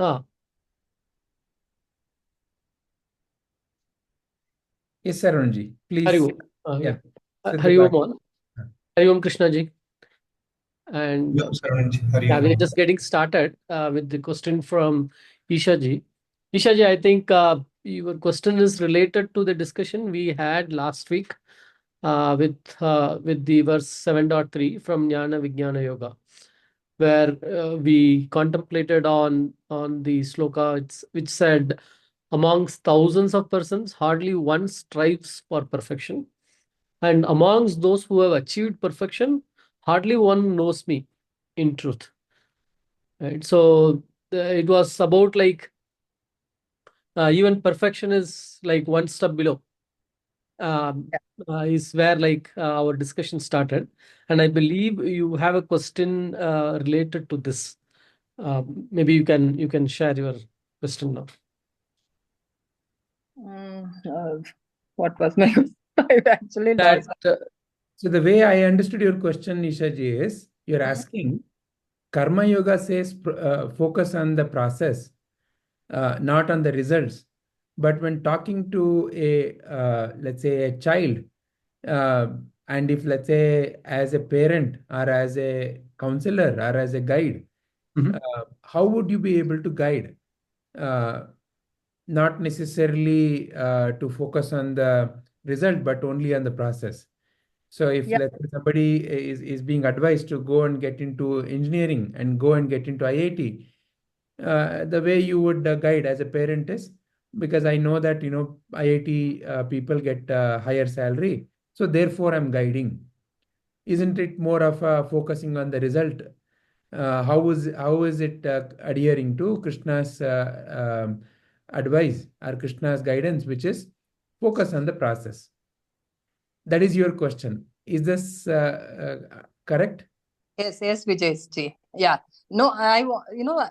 Ah, Yes, Sarunji, Hari please. Om. Yeah. Yeah, sit the Hari Om back. all. Hari Om Krishna ji. And Yeah, Saranji, Hari yeah, we're Om. just getting started with the question from Isha ji. Isha ji, I think your question is related to the discussion we had last week with the verse 7.3 from Jnana Vijnana Yoga, where we contemplated on the sloka which said, amongst thousands of persons, hardly one strives for perfection. And amongst those who have achieved perfection, hardly one knows me in truth. Right? So it was about like even perfection is like one step below. Um, is where like our discussion started, and I believe you have a question related to this. Maybe you can share your question now. What was my question? I actually That, lost. so the way I understood your question, Nishaji, is you're asking Karma Yoga says focus on the process, not on the results. But when talking to a, let's say, a child, uh, and if, let's say, as a parent or as a counselor or as a guide, Mhm. how would you be able to guide? Uh, Not necessarily to focus on the result, but only on the process. So if, Yeah, let's say, somebody is being advised to go and get into engineering and go and get into IIT, the way you would guide as a parent is, because I know that, IIT people get higher salary, so therefore I'm guiding. Isn't it more of focusing on the result? How is it adhering to Krishna's advice or Krishna's guidance, which is focus on the process? That is your question. Is this correct? yes, Vijay. Yeah. No,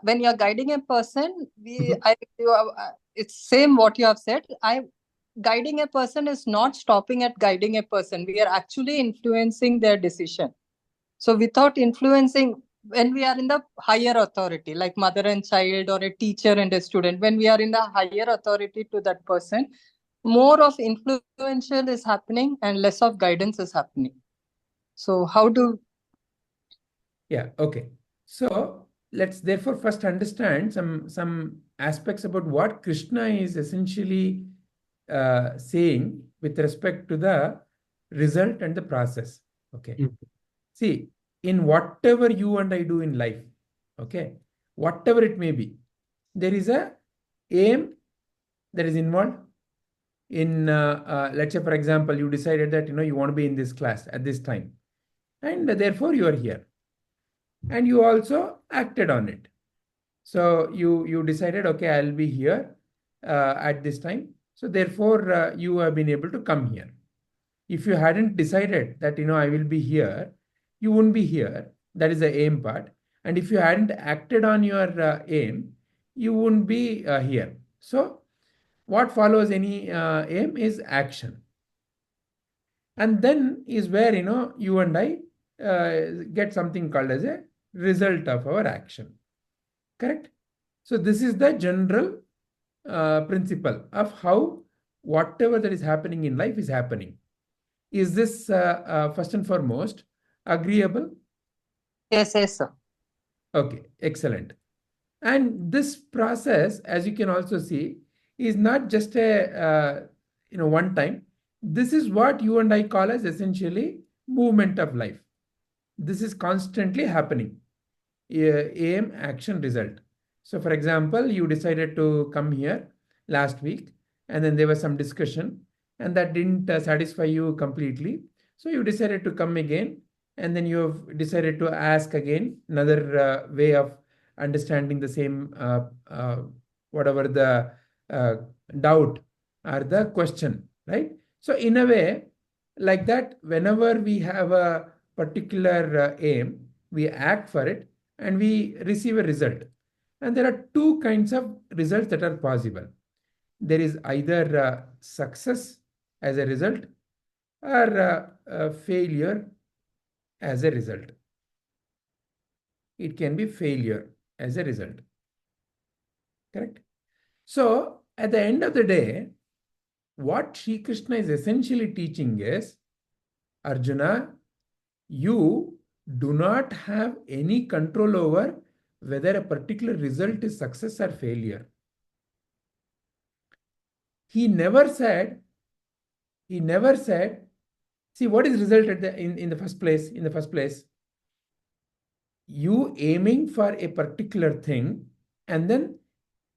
when you're guiding a person, Mhm. it's same what you have said. Guiding a person is not stopping at guiding a person. We are actually influencing their decision. So without influencing, when we are in the higher authority, like mother and child or a teacher and a student, when we are in the higher authority to that person, more of influential is happening and less of guidance is happening. So how do Yeah, okay. So let's therefore first understand some aspects about what Krishna is essentially saying with respect to the result and the process. Okay. Mhm. See, in whatever you and I do in life, okay, whatever it may be, there is a aim that is involved in, let's say, for example, you decided that, you want to be in this class at this time, and therefore you are here, and you also acted on it. So you decided, okay, I'll be here at this time. So therefore, you have been able to come here. If you hadn't decided that, I will be here, you wouldn't be here. That is the aim part. And if you hadn't acted on your aim, you wouldn't be here. So what follows any aim is action. And then is where, you and I get something called as a result of our action. Correct? So this is the general principle of how whatever that is happening in life is happening. Is this first and foremost agreeable? yes, sir. Okay, excellent. And this process, as you can also see, is not just a one time. This is what you and I call as essentially movement of life. This is constantly happening. Aim, action, result. So, for example, you decided to come here last week, and then there was some discussion, and that didn't satisfy you completely. So, you decided to come again, and then you have decided to ask again another way of understanding the same, whatever the uh, doubt or the question, right? So, in a way, like that, whenever we have a particular aim, we act for it and we receive a result. And there are two kinds of results that are possible. There is either success as a result or failure as a result. It can be failure as a result. Correct? So at the end of the day, what Sri Krishna is essentially teaching is, Arjuna, you do not have any control over whether a particular result is success or failure. He never said, see, what is result in the first place? In the first place, you aiming for a particular thing, and then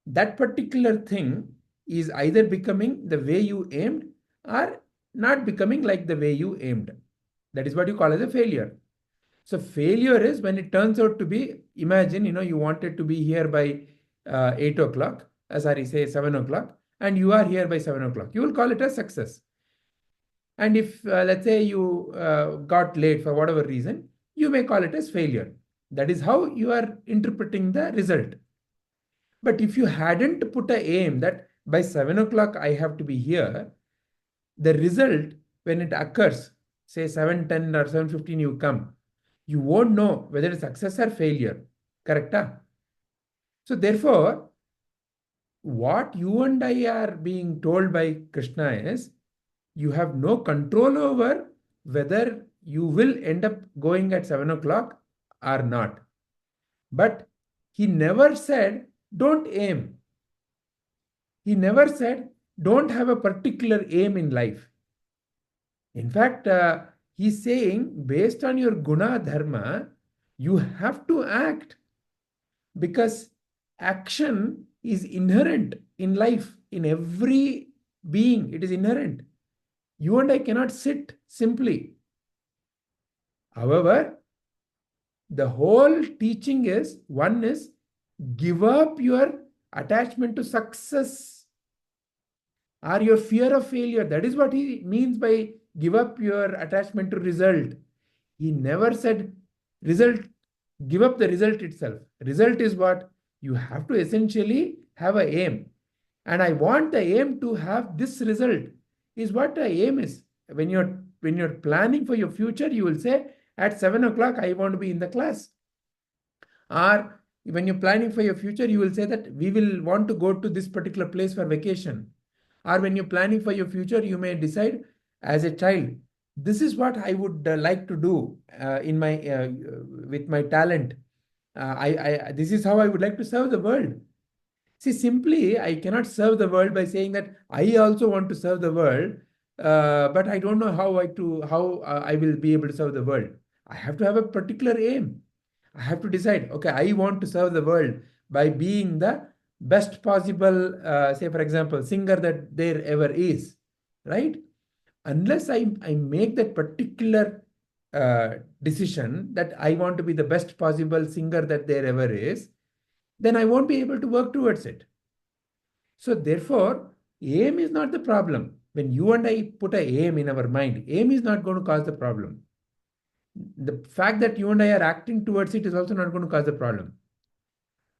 that particular thing is either becoming the way you aimed or not becoming like the way you aimed. That is what you call as a failure. So failure is when it turns out to be, imagine, you wanted to be here by 8 o'clock, sorry, say 7 o'clock, and you are here by 7 o'clock. You will call it a success. And if, let's say, you got late for whatever reason, you may call it as failure. That is how you are interpreting the result. But if you hadn't put an aim that by 7 o'clock I have to be here, the result, when it occurs, say 7:10 or 7:15 you come, you won't know whether it's success or failure. Correct? So therefore, what you and I are being told by Krishna is, you have no control over whether you will end up going at 7 o'clock or not. But he never said, don't aim. He never said, don't have a particular aim in life. In fact, he's saying, based on your guna dharma, you have to act, because action is inherent in life, in every being. It is inherent. You and I cannot sit simply. However, the whole teaching is, one is, give up your attachment to success or your fear of failure. That is what he means by give up your attachment to result. He never said result, give up the result itself. Result is what? You have to essentially have an aim. And I want the aim to have this result, is what the aim is. When you're planning for your future, you will say, at 7 o'clock, I want to be in the class. Or when you're planning for your future, you will say that we will want to go to this particular place for vacation. Or when you're planning for your future, you may decide as a child, this is what I would like to do in my with my talent. This is how I would like to serve the world. See, simply, I cannot serve the world by saying that I also want to serve the world, but I don't know how I will be able to serve the world. I have to have a particular aim. I have to decide, okay, I want to serve the world by being the best possible, say, for example, singer that there ever is, right? Unless I make that particular decision that I want to be the best possible singer that there ever is, then I won't be able to work towards it. So therefore, aim is not the problem. When you and I put an aim in our mind, aim is not going to cause the problem. The fact that you and I are acting towards it is also not going to cause the problem.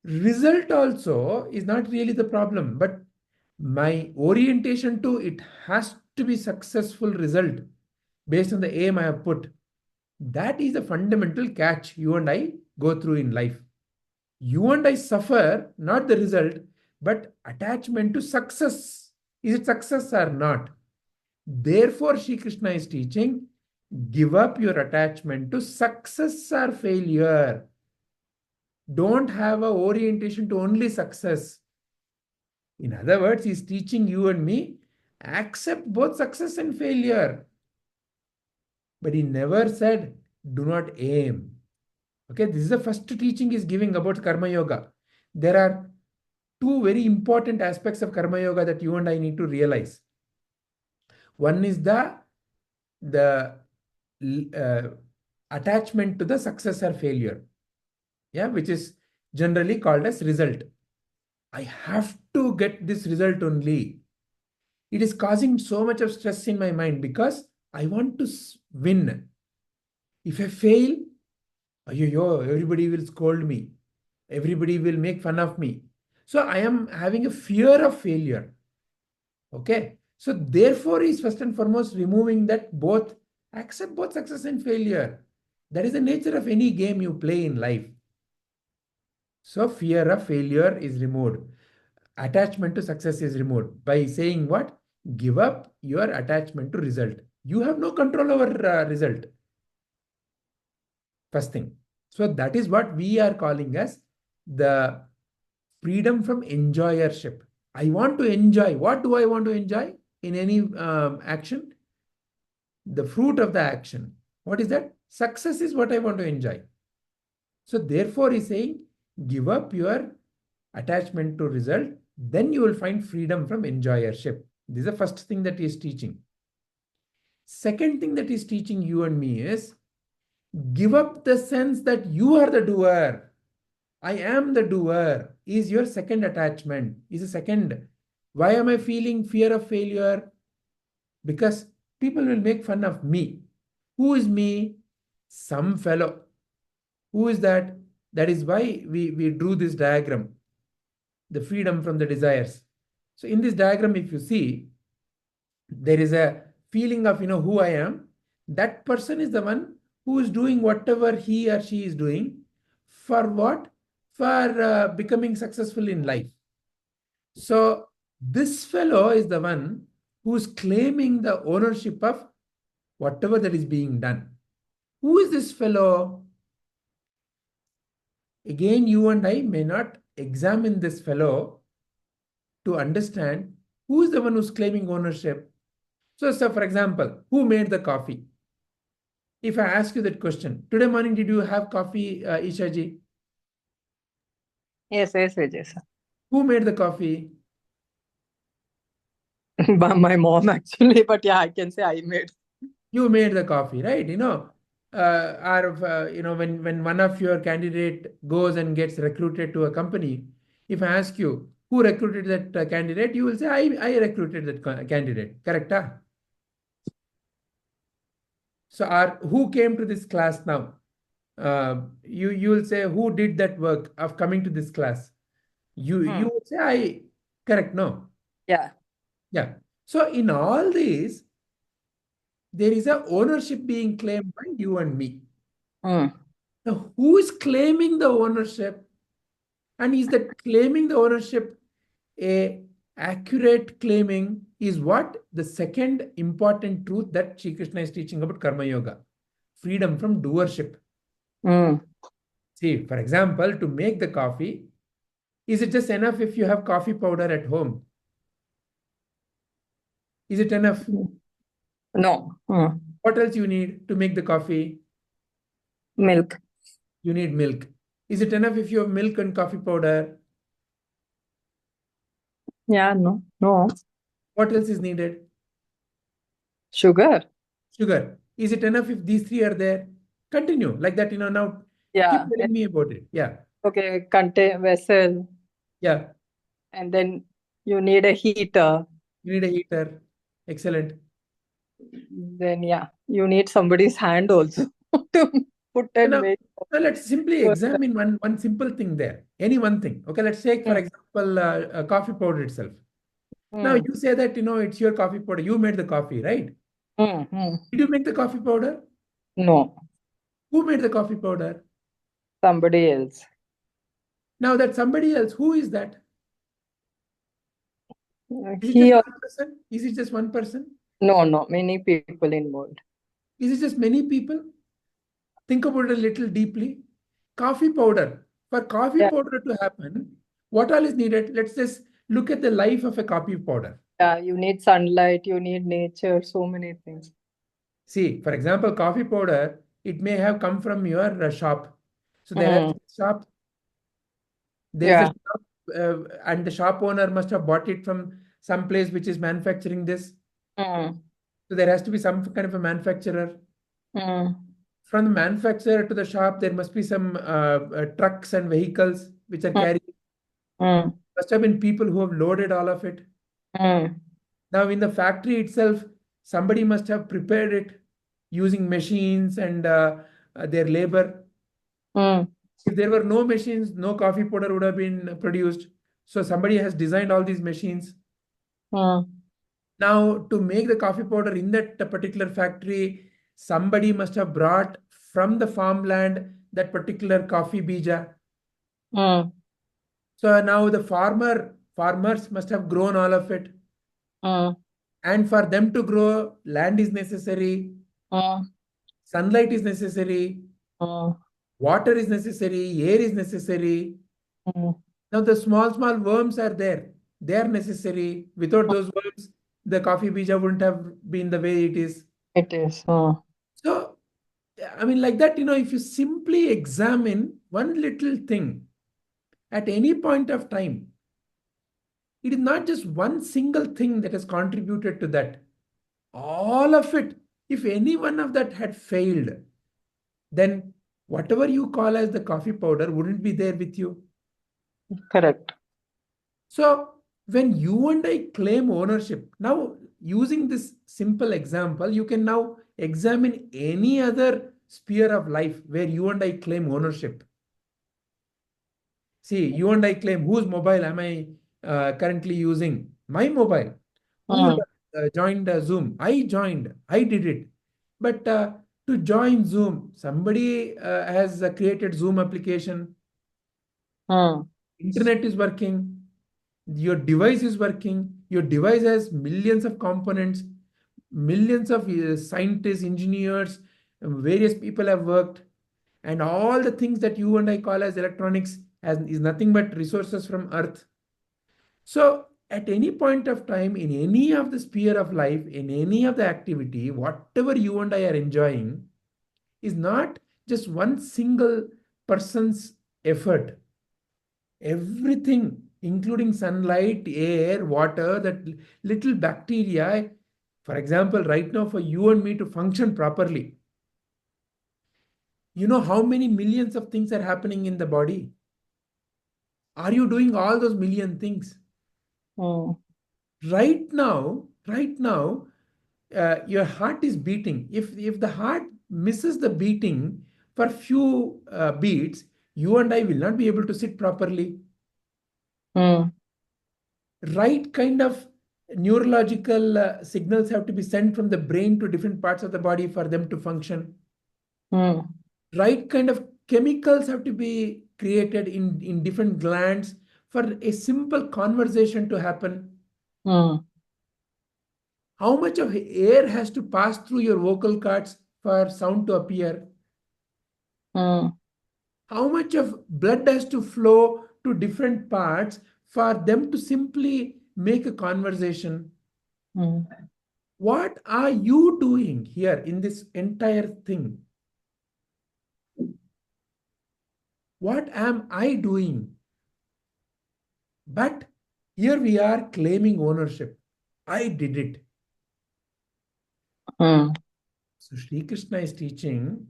Result also is not really the problem, but my orientation to it has to be successful result based on the aim I have put. That is the fundamental catch you and I go through in life. You and I suffer not the result, but attachment to success. Is it success or not? Therefore, Sri Krishna is teaching, give up your attachment to success or failure. Don't have an orientation to only success. In other words, he's teaching you and me, accept both success and failure. But he never said, do not aim. Okay, this is the first teaching he's giving about Karma Yoga. There are two very important aspects of Karma Yoga that you and I need to realize. One is the attachment to the success or failure, which is generally called as result. I have to get this result only. It is causing so much of stress in my mind because I want to win. If I fail, everybody will scold me. Everybody will make fun of me. So I am having a fear of failure. Okay. So therefore, he's first and foremost removing that accept both success and failure. That is the nature of any game you play in life. So fear of failure is removed. attachment to success is removed by saying what? Give up your attachment to result. You have no control over result. First thing. So that is what we are calling as the freedom from enjoyership. I want to enjoy. What do I want to enjoy in any action? The fruit of the action. What is that? Success is what I want to enjoy. So therefore, he's saying, give up your attachment to result, then you will find freedom from enjoyership. This is the first thing that he is teaching. Second thing that he's teaching you and me is give up the sense that you are the doer. I am the doer is your second attachment, is a second. Why am I feeling fear of failure? Because people will make fun of me. Who is me? Some fellow. Who is that? That is why we drew this diagram, the freedom from the desires. So in this diagram, if you see, there is a feeling of, who I am. That person is the one who is doing whatever he or she is doing. For what? For becoming successful in life. So this fellow is the one who is claiming the ownership of whatever that is being done. Who is this fellow? Again, you and I may not examine this fellow to understand who is the one who's claiming ownership. So for example, who made the coffee? If I ask you that question, today morning, did you have coffee, Ishaji? Yes, Vijay sir. Who made the coffee? My mom actually, but yeah, I can say I made. You made the coffee, right? When one of your candidate goes and gets recruited to a company, if I ask you who recruited that candidate, you will say I recruited that candidate. Correct? Huh? So, who came to this class now? You will say who did that work of coming to this class. You will say I. Correct? No. Yeah. Yeah. So in all these, there is a ownership being claimed by you and me. Now, who is claiming the ownership? And is that claiming the ownership a accurate claiming is what? The second important truth that Sri Krishna is teaching about Karma Yoga. Freedom from doership. See, for example, to make the coffee, is it just enough if you have coffee powder at home? Is it enough? No. What else you need to make the coffee? Milk. You need milk. Is it enough if you have milk and coffee powder? Yeah, no. What else is needed? Sugar. Sugar. Is it enough if these three are there? Continue like that, now Yeah. keep telling me about it. Yeah. Okay, contain vessel. Yeah. And then you need a heater. You need a heater. Excellent. Then yeah, you need somebody's hand also to put and Now, make. let's simply examine one simple thing there. Any one thing. Okay, let's take, for example, coffee powder itself. Now, you say that, it's your coffee powder. You made the coffee, right? Did you make the coffee powder? No, Who made the coffee powder? somebody else. Now, that somebody else, who is that? Is it He just or one person? Is it just one person? no, many people involved. Is it just many people? Think about it a little deeply. Coffee powder. For coffee Yeah. powder to happen, what all is needed? Let's just look at the life of a coffee powder. Yeah, you need sunlight, you need nature, so many things. See, for example, coffee powder, it may have come from your shop. So there is a shop. There's a shop, and the shop owner must have bought it from some place which is manufacturing this. So there has to be some kind of a manufacturer. From the manufacturer to the shop, there must be some trucks and vehicles which are carrying. Must have been people who have loaded all of it. Now, in the factory itself, somebody must have prepared it using machines and their labor. If there were no machines, no coffee powder would have been produced. So somebody has designed all these machines. Now, to make the coffee powder in that particular factory, somebody must have brought from the farmland that particular coffee bija. So now the farmer farmers must have grown all of it. Mm. And for them to grow, land is necessary, Mm. sunlight is necessary, Mm. water is necessary, air is necessary. Mm. Now the small, small worms are there. They are necessary. Without those worms, the coffee bija wouldn't have been the way it is. It is. Mm. So, I mean, like that, if you simply examine one little thing at any point of time, it is not just one single thing that has contributed to that. All of it, if any one of that had failed, then whatever you call as the coffee powder wouldn't be there with you. Correct. So when you and I claim ownership, now using this simple example, you can now examine any other sphere of life where you and I claim ownership. See, you and I claim whose mobile am I currently using? My mobile. Who Mm. joined Zoom? I joined. I did it. But to join Zoom, somebody has created Zoom application. Mm. Internet is working. Your device is working. Your device has millions of components, millions of scientists, engineers, various people have worked, and all the things that you and I call as electronics is nothing but resources from Earth. So at any point of time, in any of the sphere of life, in any of the activity, whatever you and I are enjoying is not just one single person's effort. Everything, including sunlight, air, water, that little bacteria, for example, right now for you and me to function properly, you know how many millions of things are happening in the body? Are you doing all those million things? Mm. Right now, your heart is beating. If the heart misses the beating for few beats, you and I will not be able to sit properly. Mm. Right kind of neurological signals have to be sent from the brain to different parts of the body for them to function. Mm. Right kind of chemicals have to be created in different glands for a simple conversation to happen. Mm. How much of air has to pass through your vocal cords for sound to appear? Mm. How much of blood has to flow to different parts for them to simply make a conversation? Mm. What are you doing here in this entire thing? What am I doing? But here we are claiming ownership. I did it. Mm. So Sri Krishna is teaching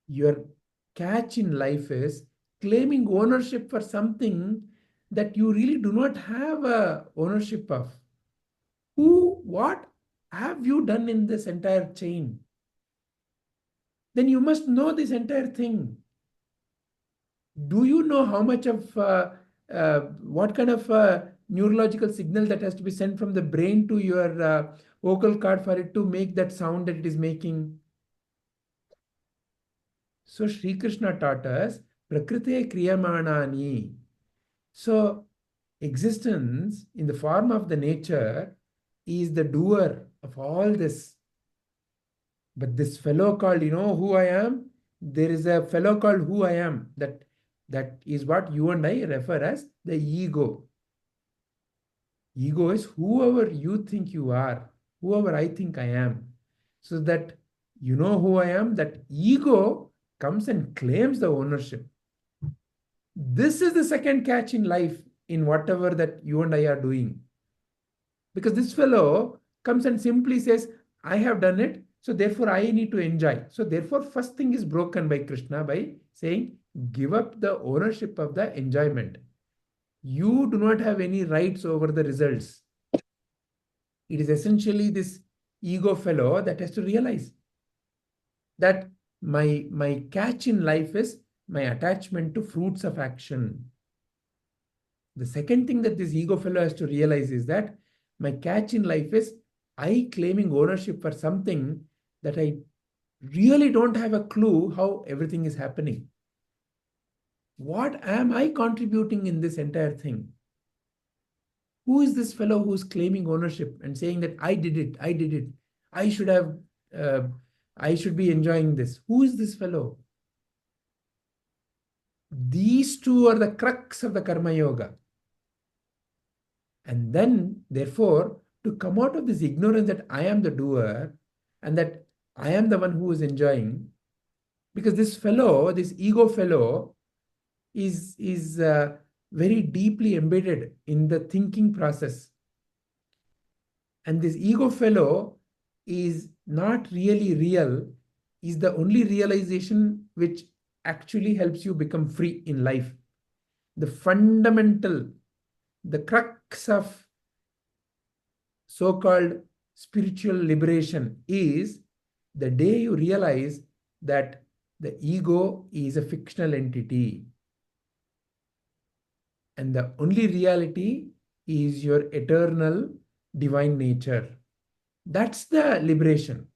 your catch in life is claiming ownership for something that you really do not have a ownership of. What have you done in this entire chain? Then you must know this entire thing. Do you know how much of what kind of neurological signal that has to be sent from the brain to your vocal cord for it to make that sound that it is making? So Sri Krishna taught us prakrite kriyamanani. So existence in the form of the nature is the doer of all this. But this fellow called, you know who I am? There is a fellow called who I am. That is what you and I refer as the ego. Ego is whoever you think you are, whoever I think I am. So that you know who I am, that ego comes and claims the ownership. This is the second catch in life in whatever that you and I are doing. Because this fellow comes and simply says, I have done it, so therefore I need to enjoy. So therefore, first thing is broken by Krishna by saying, give up the ownership of the enjoyment. You do not have any rights over the results. It is essentially this ego fellow that has to realize that my catch in life is my attachment to fruits of action. The second thing that this ego fellow has to realize is that my catch in life is I claiming ownership for something that I really don't have a clue how everything is happening. What am I contributing in this entire thing? Who is this fellow who's claiming ownership and saying that I did it, I did it, I should have, I should be enjoying this? Who is this fellow? These two are the crux of the Karma Yoga. And then, therefore, to come out of this ignorance that I am the doer and that I am the one who is enjoying, because this fellow, this ego fellow, is very deeply embedded in the thinking process. And this ego fellow is not really real, is the only realization which actually helps you become free in life. The fundamental, the crux of so-called spiritual liberation is the day you realize that the ego is a fictional entity and the only reality is your eternal divine nature. That's the liberation.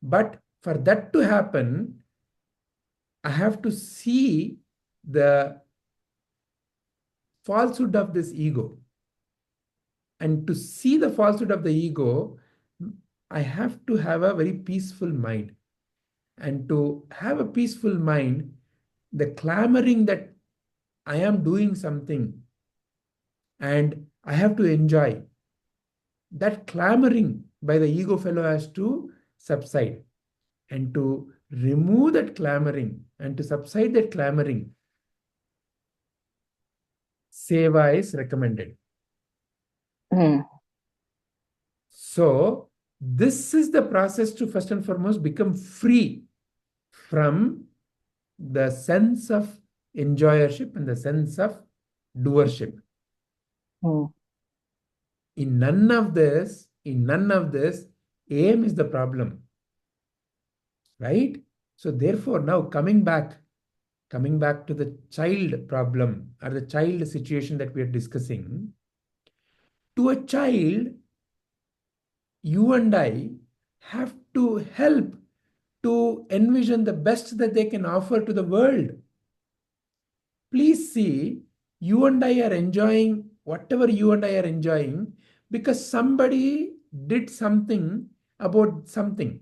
But for that to happen, I have to see the falsehood of this ego. And to see the falsehood of the ego, I have to have a very peaceful mind. And to have a peaceful mind, the clamoring that I am doing something and I have to enjoy, that clamoring by the ego fellow has to subside. And to remove that clamoring and to subside that clamoring, seva is recommended. So this is the process to first and foremost become free from the sense of enjoyership and the sense of doership. In none of this, aim is the problem. Right? So therefore, now coming back to the child problem or the child situation that we are discussing, to a child, you and I have to help to envision the best that they can offer to the world. Please see, you and I are enjoying whatever you and I are enjoying because somebody did something about something.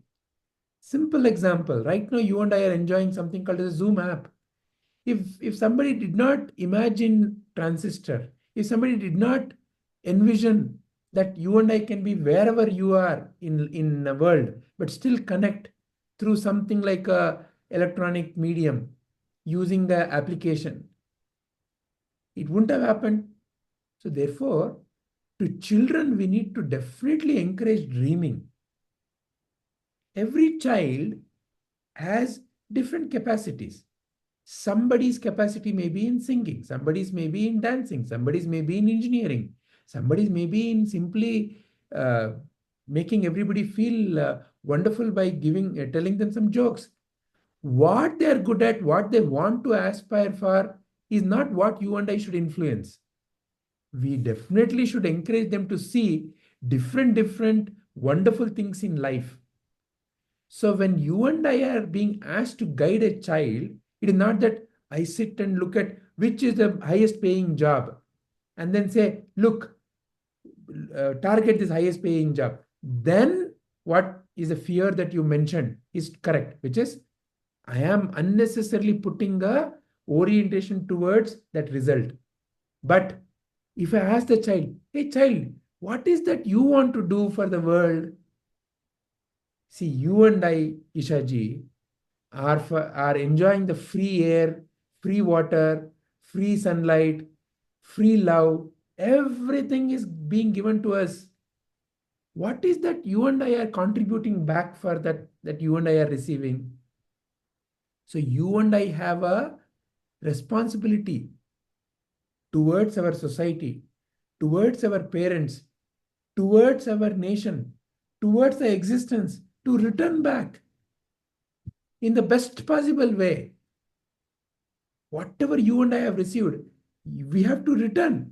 Simple example, right now you and I are enjoying something called as a Zoom app. If somebody did not imagine transistor, if somebody did not envision that you and I can be wherever you are in the world, but still connect through something like a electronic medium using the application, it wouldn't have happened. So therefore, to children, we need to definitely encourage dreaming. Every child has different capacities. Somebody's capacity may be in singing, somebody's may be in dancing, somebody's may be in engineering, somebody's may be in simply making everybody feel wonderful by telling them some jokes. What they're good at, what they want to aspire for is not what you and I should influence. We definitely should encourage them to see different wonderful things in life. So when you and I are being asked to guide a child, it is not that I sit and look at which is the highest paying job and then say, look, target this highest paying job. Then what is the fear that you mentioned is correct, which is I am unnecessarily putting a orientation towards that result. But if I ask the child, hey child, what is that you want to do for the world? See, you and I, Ishaji, are enjoying the free air, free water, free sunlight, free love. Everything is being given to us. What is that you and I are contributing back for that you and I are receiving? So you and I have a responsibility towards our society, towards our parents, towards our nation, towards the existence to return back in the best possible way. Whatever you and I have received, we have to return.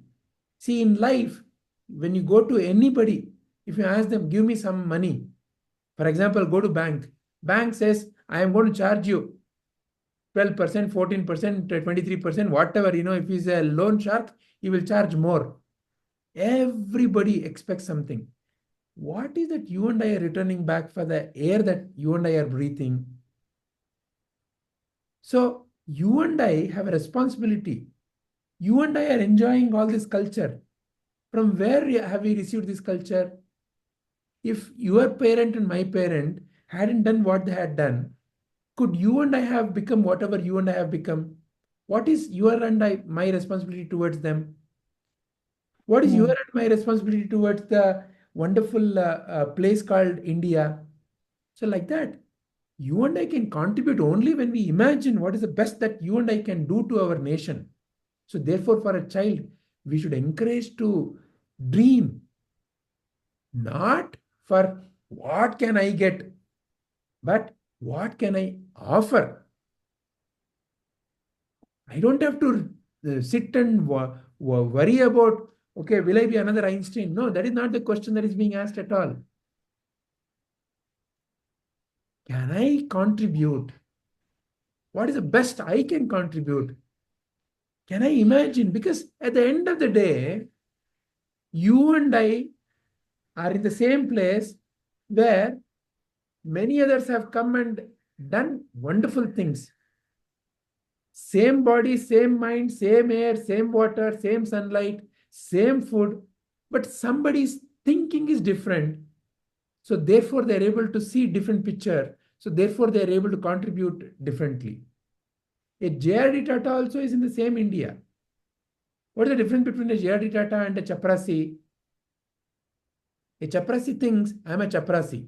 See, in life, when you go to anybody, if you ask them, give me some money, for example, go to bank. Bank says, I am going to charge you 12%, 14%, 23%, whatever, if he's a loan shark, he will charge more. Everybody expects something. What is that you and I are returning back for the air that you and I are breathing? So you and I have a responsibility. You and I are enjoying all this culture. From where have we received this culture? If your parent and my parent hadn't done what they had done, could you and I have become whatever you and I have become? What is your and my responsibility towards them? What is your and my responsibility towards the wonderful place called India? So, like that, you and I can contribute only when we imagine what is the best that you and I can do to our nation. So, therefore, for a child, we should encourage to dream, not for what can I get, but what can I offer. I don't have to sit and worry about, okay, will I be another Einstein? No, that is not the question that is being asked at all. Can I contribute? What is the best I can contribute? Can I imagine? Because at the end of the day, you and I are in the same place where many others have come and done wonderful things. Same body, same mind, same air, same water, same sunlight, same food, but somebody's thinking is different. So therefore, they're able to see different picture. So therefore, they're able to contribute differently. A J.R.D. Tata also is in the same India. What is the difference between a J.R.D. Tata and a Chaprasi? A Chaprasi thinks, I'm a Chaprasi.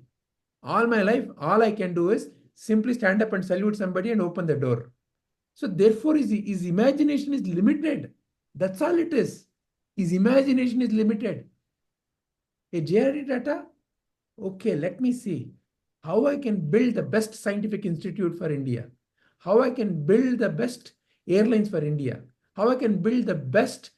All my life, all I can do is simply stand up and salute somebody and open the door. So therefore, his imagination is limited. That's all it is. His imagination is limited. A J.R.D. Tata, okay, let me see how I can build the best scientific institute for India, how I can build the best airlines for India, how I can build the best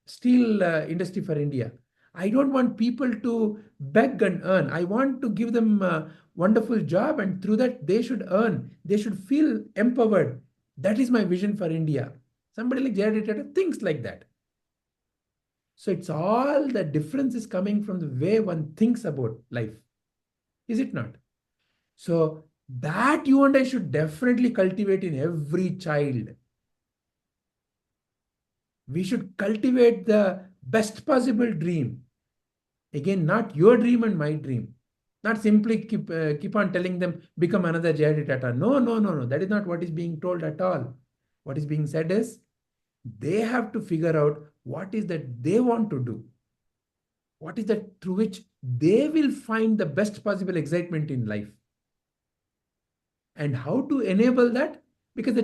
steel industry for India. I don't want people to beg and earn. I want to give them a wonderful job, and through that, they should earn. They should feel empowered. That is my vision for India. Somebody like J.R.D. Tata thinks like that. So it's all the difference is coming from the way one thinks about life. Is it not? So that you and I should definitely cultivate in every child. We should cultivate the best possible dream. Again, not your dream and my dream. Not simply keep on telling them, become another J.R.D. Tata. No, no, no, no. That is not what is being told at all. What is being said is, they have to figure out what is that they want to do. What is that through which they will find the best possible excitement in life. And how to enable that? Because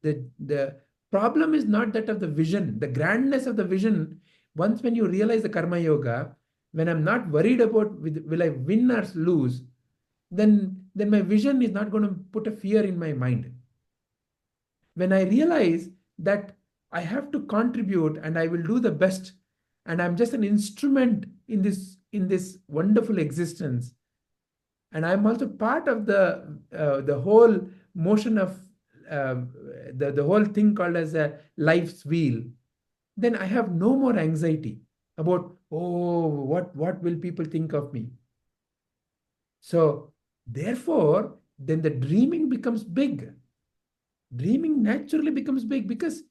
the problem is not that of the vision, the grandness of the vision. Once when you realize the karma yoga, when I'm not worried about will I win or lose, then my vision is not going to put a fear in my mind. When I realize that I have to contribute and I will do the best, and I'm just an instrument in this wonderful existence, and I'm also part of the whole motion of the whole thing called as a life's wheel, then I have no more anxiety about, oh, what will people think of me. So therefore, then the dreaming becomes big. Dreaming naturally becomes big because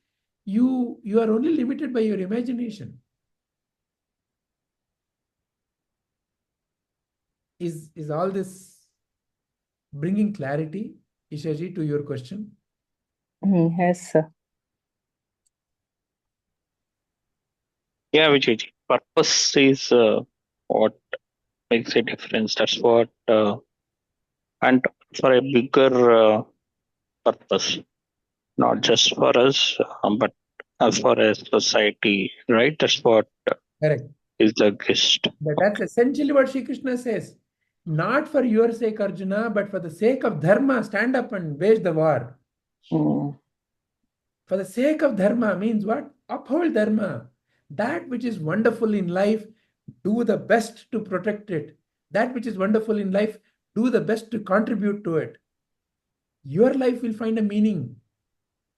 you are only limited by your imagination. Is all this bringing clarity, Ishaji, to your question? Yes, sir. Yeah, Vijay. Purpose is what makes a difference. That's what, and for a bigger purpose, not just for us, but as for a society, right? That's what Correct. is the gist. But that's essentially what Shri Krishna says. Not for your sake, Arjuna, but for the sake of dharma, stand up and wage the war. For the sake of dharma means what? Uphold dharma. That which is wonderful in life, do the best to protect it. That which is wonderful in life, do the best to contribute to it. Your life will find a meaning.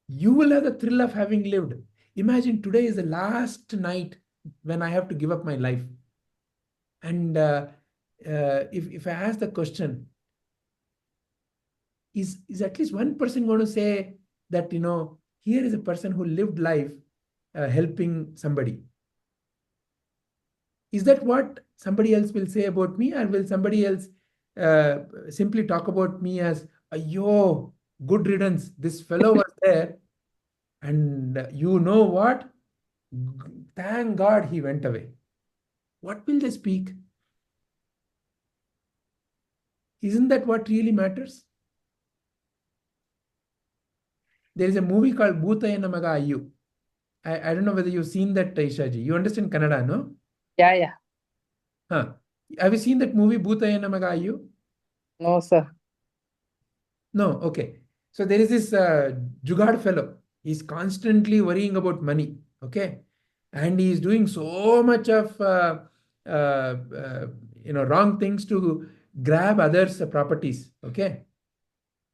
You will have the thrill of having lived. Imagine today is the last night when I have to give up my life. And if I ask the question, is at least one person going to say that, here is a person who lived life helping somebody? Is that what somebody else will say about me, or will somebody else uh, simply talk about me as, "Ayo, good riddance, this fellow was there, and you know what? Thank God he went away." What will they speak? Isn't that what really matters? There is a movie called Bhutayana Maga Ayyu. I don't know whether you've seen that, Ishaji. You understand Kannada, no? Yeah. Huh. Have you seen that movie, Bhutayana Maga Ayyu? No, sir. No, okay. So there is this Jugad fellow. He's constantly worrying about money, okay? And he's doing so much of wrong things to grab others' properties, okay?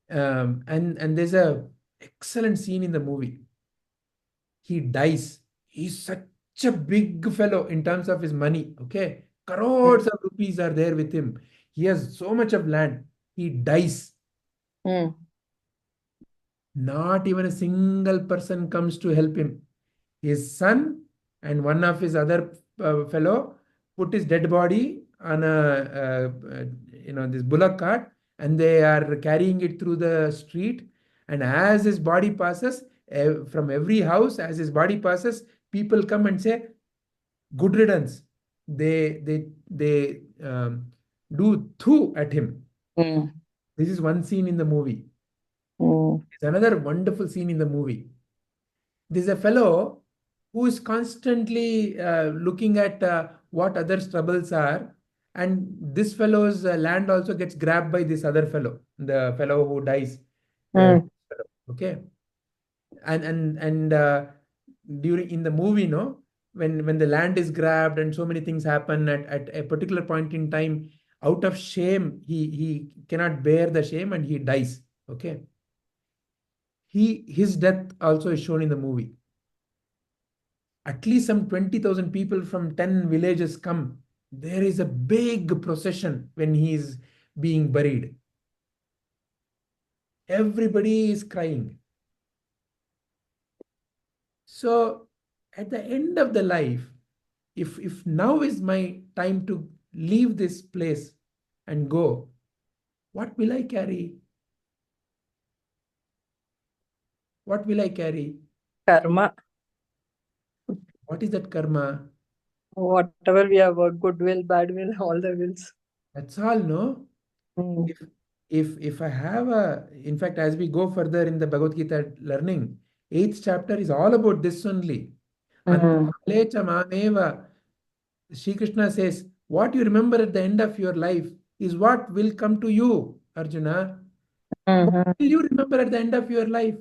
And there's a excellent scene in the movie. He dies. He's such a big fellow in terms of his money, okay? Crores of rupees are there with him. He has so much of land. He dies. Mm. Not even a single person comes to help him. His son and one of his other fellow put his dead body on this bullock cart, and they are carrying it through the street. And as his body passes, from every house, as his body passes, people come and say, "Good riddance." They do thu at him. Mm. This is one scene in the movie. Mm. It's another wonderful scene in the movie. There's a fellow who is constantly looking at what others' troubles are, and this fellow's land also gets grabbed by this other fellow, the fellow who dies. Mm. Okay, and during in the movie, no, when the land is grabbed and so many things happen at a particular point in time, out of shame, he cannot bear the shame and he dies. Okay, his death also is shown in the movie. At least some 20,000 people from 10 villages come. There is a big procession when he is being buried. Everybody is crying. So at the end of the life, if now is my time to leave this place and go, what will I carry? What will I carry? Karma. What is that karma? Whatever we have worked, good will, bad will, all the wills. That's all, no? Mm. If I have in fact, as we go further in the Bhagavad Gita learning, 8th chapter is all about this only. Mm. Antalecha mameva. Sri Krishna says, what you remember at the end of your life is what will come to you, Arjuna. What Mhm. will you remember at the end of your life?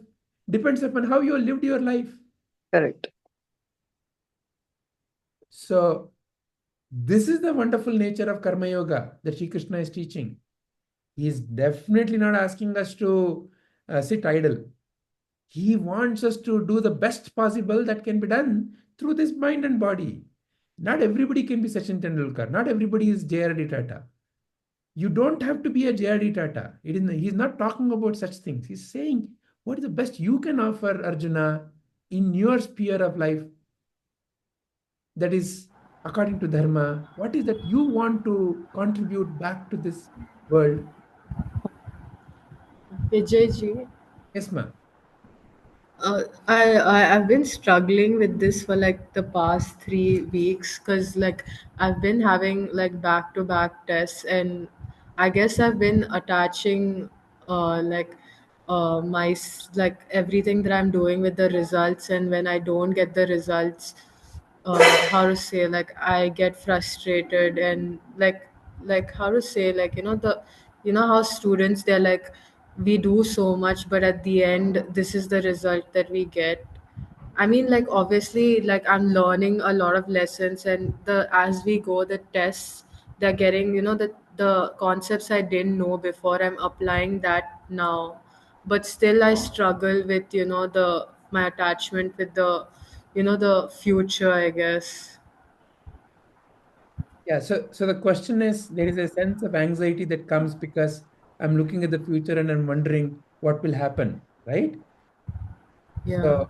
Depends upon how you lived your life. Correct. So, this is the wonderful nature of Karma Yoga that Sri Krishna is teaching. He is definitely not asking us to sit idle. He wants us to do the best possible that can be done through this mind and body. Not everybody can be Sachin Tendulkar. Not everybody is J.R.D. Tata. You don't have to be a J.R.D. Tata. He's not talking about such things. He's saying, what is the best you can offer, Arjuna, in your sphere of life that is according to Dharma? What is that you want to contribute back to this world? Vijay Yes, ma'am. I've been struggling with this for like the past 3 weeks because like I've been having like back to back tests, and I guess I've been attaching like like everything that I'm doing with the results, and when I don't get the results, how to say, like I get frustrated, and like how to say, like how students, they're like, we do so much, but at the end this is the result that we get. I mean, like obviously, like I'm learning a lot of lessons, and the as we go, the tests, they're getting, the concepts I didn't know before, I'm applying that now. But still I struggle with, the my attachment with the, the future, I guess. Yeah. So the question is, there is a sense of anxiety that comes because I'm looking at the future and I'm wondering what will happen, right? Yeah. So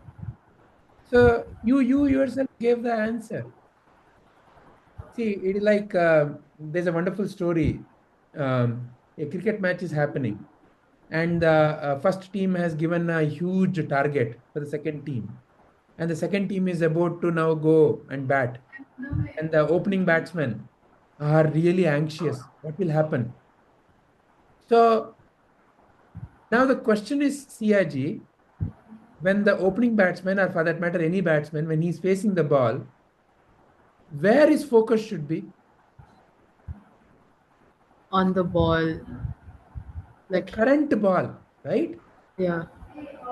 so you yourself gave the answer. See, it is like there's a wonderful story. A cricket match is happening, and the first team has given a huge target for the second team, and the second team is about to now go and bat, and the opening batsmen are really anxious. What will happen? So now the question is, CIG, when the opening batsman, or for that matter, any batsman, when he's facing the ball, where his focus should be? On the ball. The Like, current ball, right? yeah.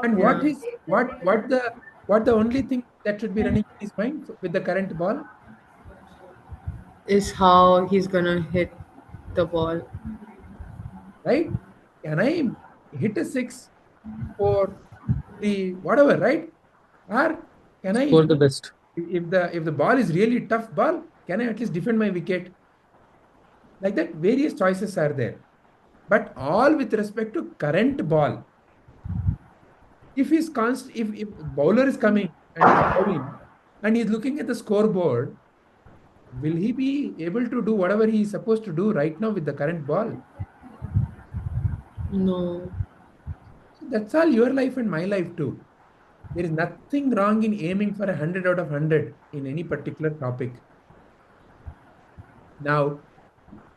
And what Yeah. is what the only thing that should be running in his mind with the current ball, Is how he's gonna hit the ball. right? Can I hit a six, four, three, whatever, right? Or can I, Score the best. if the ball is really tough ball, can I at least defend my wicket? Like that, various choices are there, but all with respect to current ball. If he's if bowler is coming and he's bowling and he's looking at the scoreboard, will he be able to do whatever he is supposed to do right now with the current ball? No. So that's all your life and my life too. There is nothing wrong in aiming for 100 out of 100 in any particular topic. Now,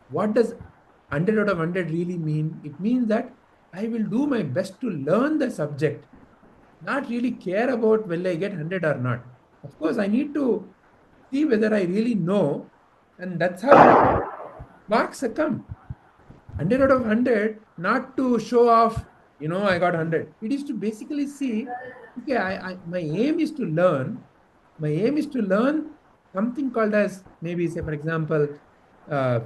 what does 100 out of 100 really mean? It means that I will do my best to learn the subject, not really care about will I get 100 or not. Of course, I need to see whether I really know, and that's how marks come. 100 out of 100, not to show off, I got 100. It is to basically see, okay, my aim is to learn. My aim is to learn something called as, maybe, say, for example,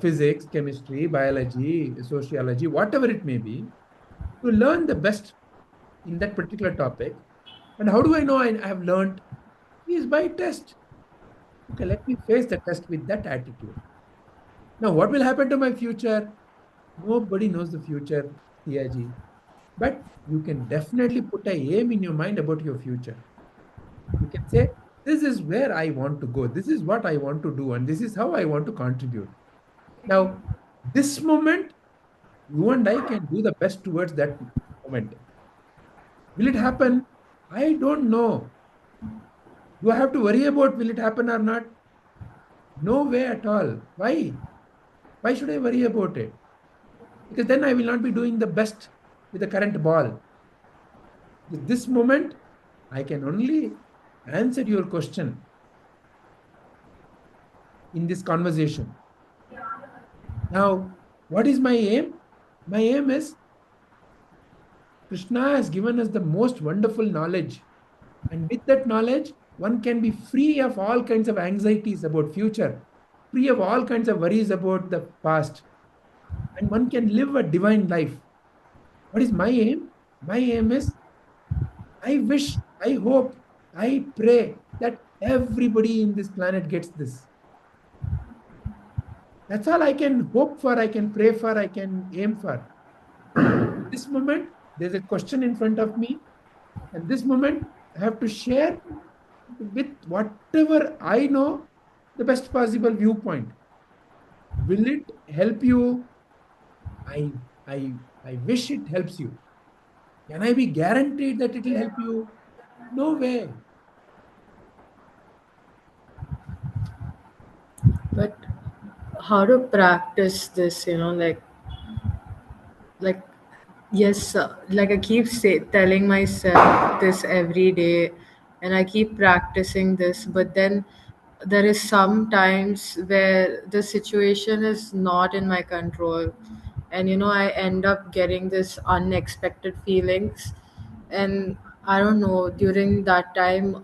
physics, chemistry, biology, sociology, whatever it may be, to learn the best in that particular topic. And how do I know I have learned? Is by test. Okay, let me face the test with that attitude. Now, what will happen to my future? Nobody knows the future, CIG. But you can definitely put a aim in your mind about your future. You can say, this is where I want to go. This is what I want to do. And this is how I want to contribute. Now, this moment, you and I can do the best towards that moment. Will it happen? I don't know. Do I have to worry about will it happen or not? No way at all. Why? Why should I worry about it? Because then I will not be doing the best with the current ball. This moment, I can only answer your question in this conversation. Now, what is my aim? My aim is Krishna has given us the most wonderful knowledge. And with that knowledge, one can be free of all kinds of anxieties about future, free of all kinds of worries about the past, and one can live a divine life. What is my aim? My aim is, I wish, I hope, I pray that everybody in this planet gets this. That's all I can hope for, I can pray for, I can aim for. This moment, there's a question in front of me, and this moment, I have to share with whatever I know the best possible viewpoint. Will it help you? I, I wish it helps you. Can I be guaranteed that it will help you? No way. But how to practice this, like yes, like I keep telling myself this every day, and I keep practicing this, but then there is some times where the situation is not in my control, and I end up getting this unexpected feelings, and I don't know, during that time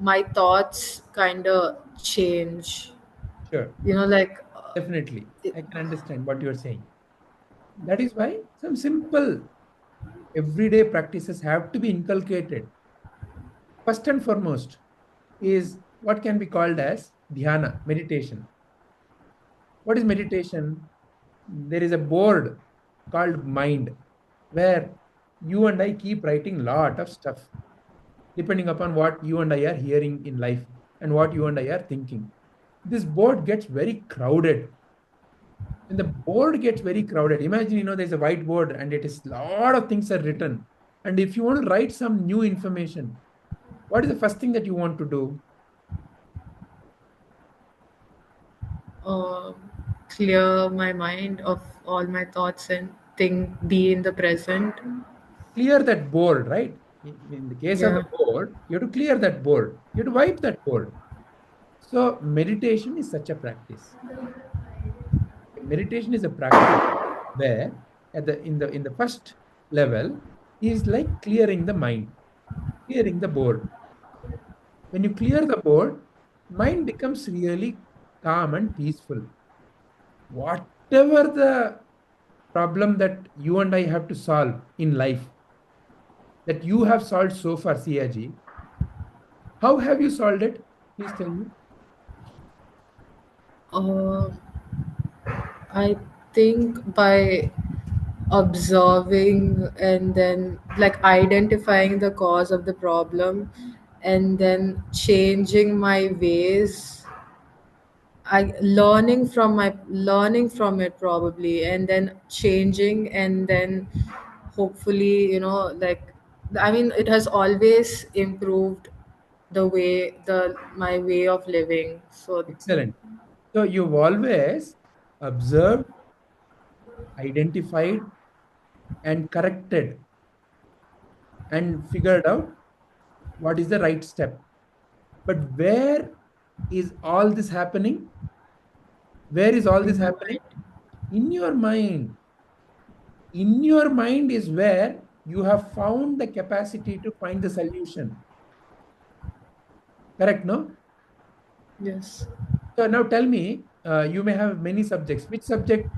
my thoughts kind of change, Sure, like definitely. I can understand what you're saying. That is why some simple everyday practices have to be inculcated. First and foremost is what can be called as dhyana, meditation. What is meditation? There is a board called mind where you and I keep writing lot of stuff depending upon what you and I are hearing in life and what you and I are thinking. This board gets very crowded. When the board gets very crowded, imagine, there's a whiteboard and it is a lot of things are written. And if you want to write some new information, what is the first thing that you want to do? uh, Clear my mind of all my thoughts and be in the present. Clear that board, right? In the case of Yeah. the board, you have to clear that board. You have to wipe that board. So meditation is such a practice. Meditation is a practice where at the in the first level is like clearing the mind, clearing the board. When you clear the board, mind becomes really calm and peaceful. Whatever the problem that you and I have to solve in life, that you have solved so far, Siaji, how have you solved it? Please tell me. uh, I think by observing and then like identifying the cause of the problem and then changing my ways. I learning from it probably, and then changing, and then hopefully, like, I mean, it has always improved the my way of living. So Excellent. So you've always observed, identified, and corrected and figured out what is the right step. But where is all this happening? Where is all in this my happening? mind. In your mind. In your mind is where you have found the capacity to find the solution. Correct, no? Yes. So now tell me, you may have many subjects. Which subject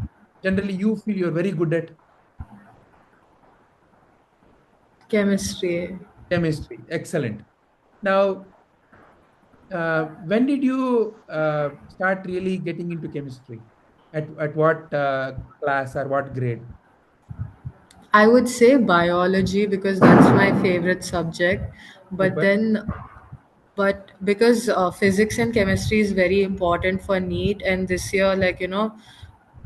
generally you feel you're very good at? Chemistry. Chemistry. Excellent. Now, when did you start really getting into chemistry? At what class or what grade? I would say biology because that's my favorite subject. But Super. then, but because physics and chemistry is very important for NEET, and this year, like,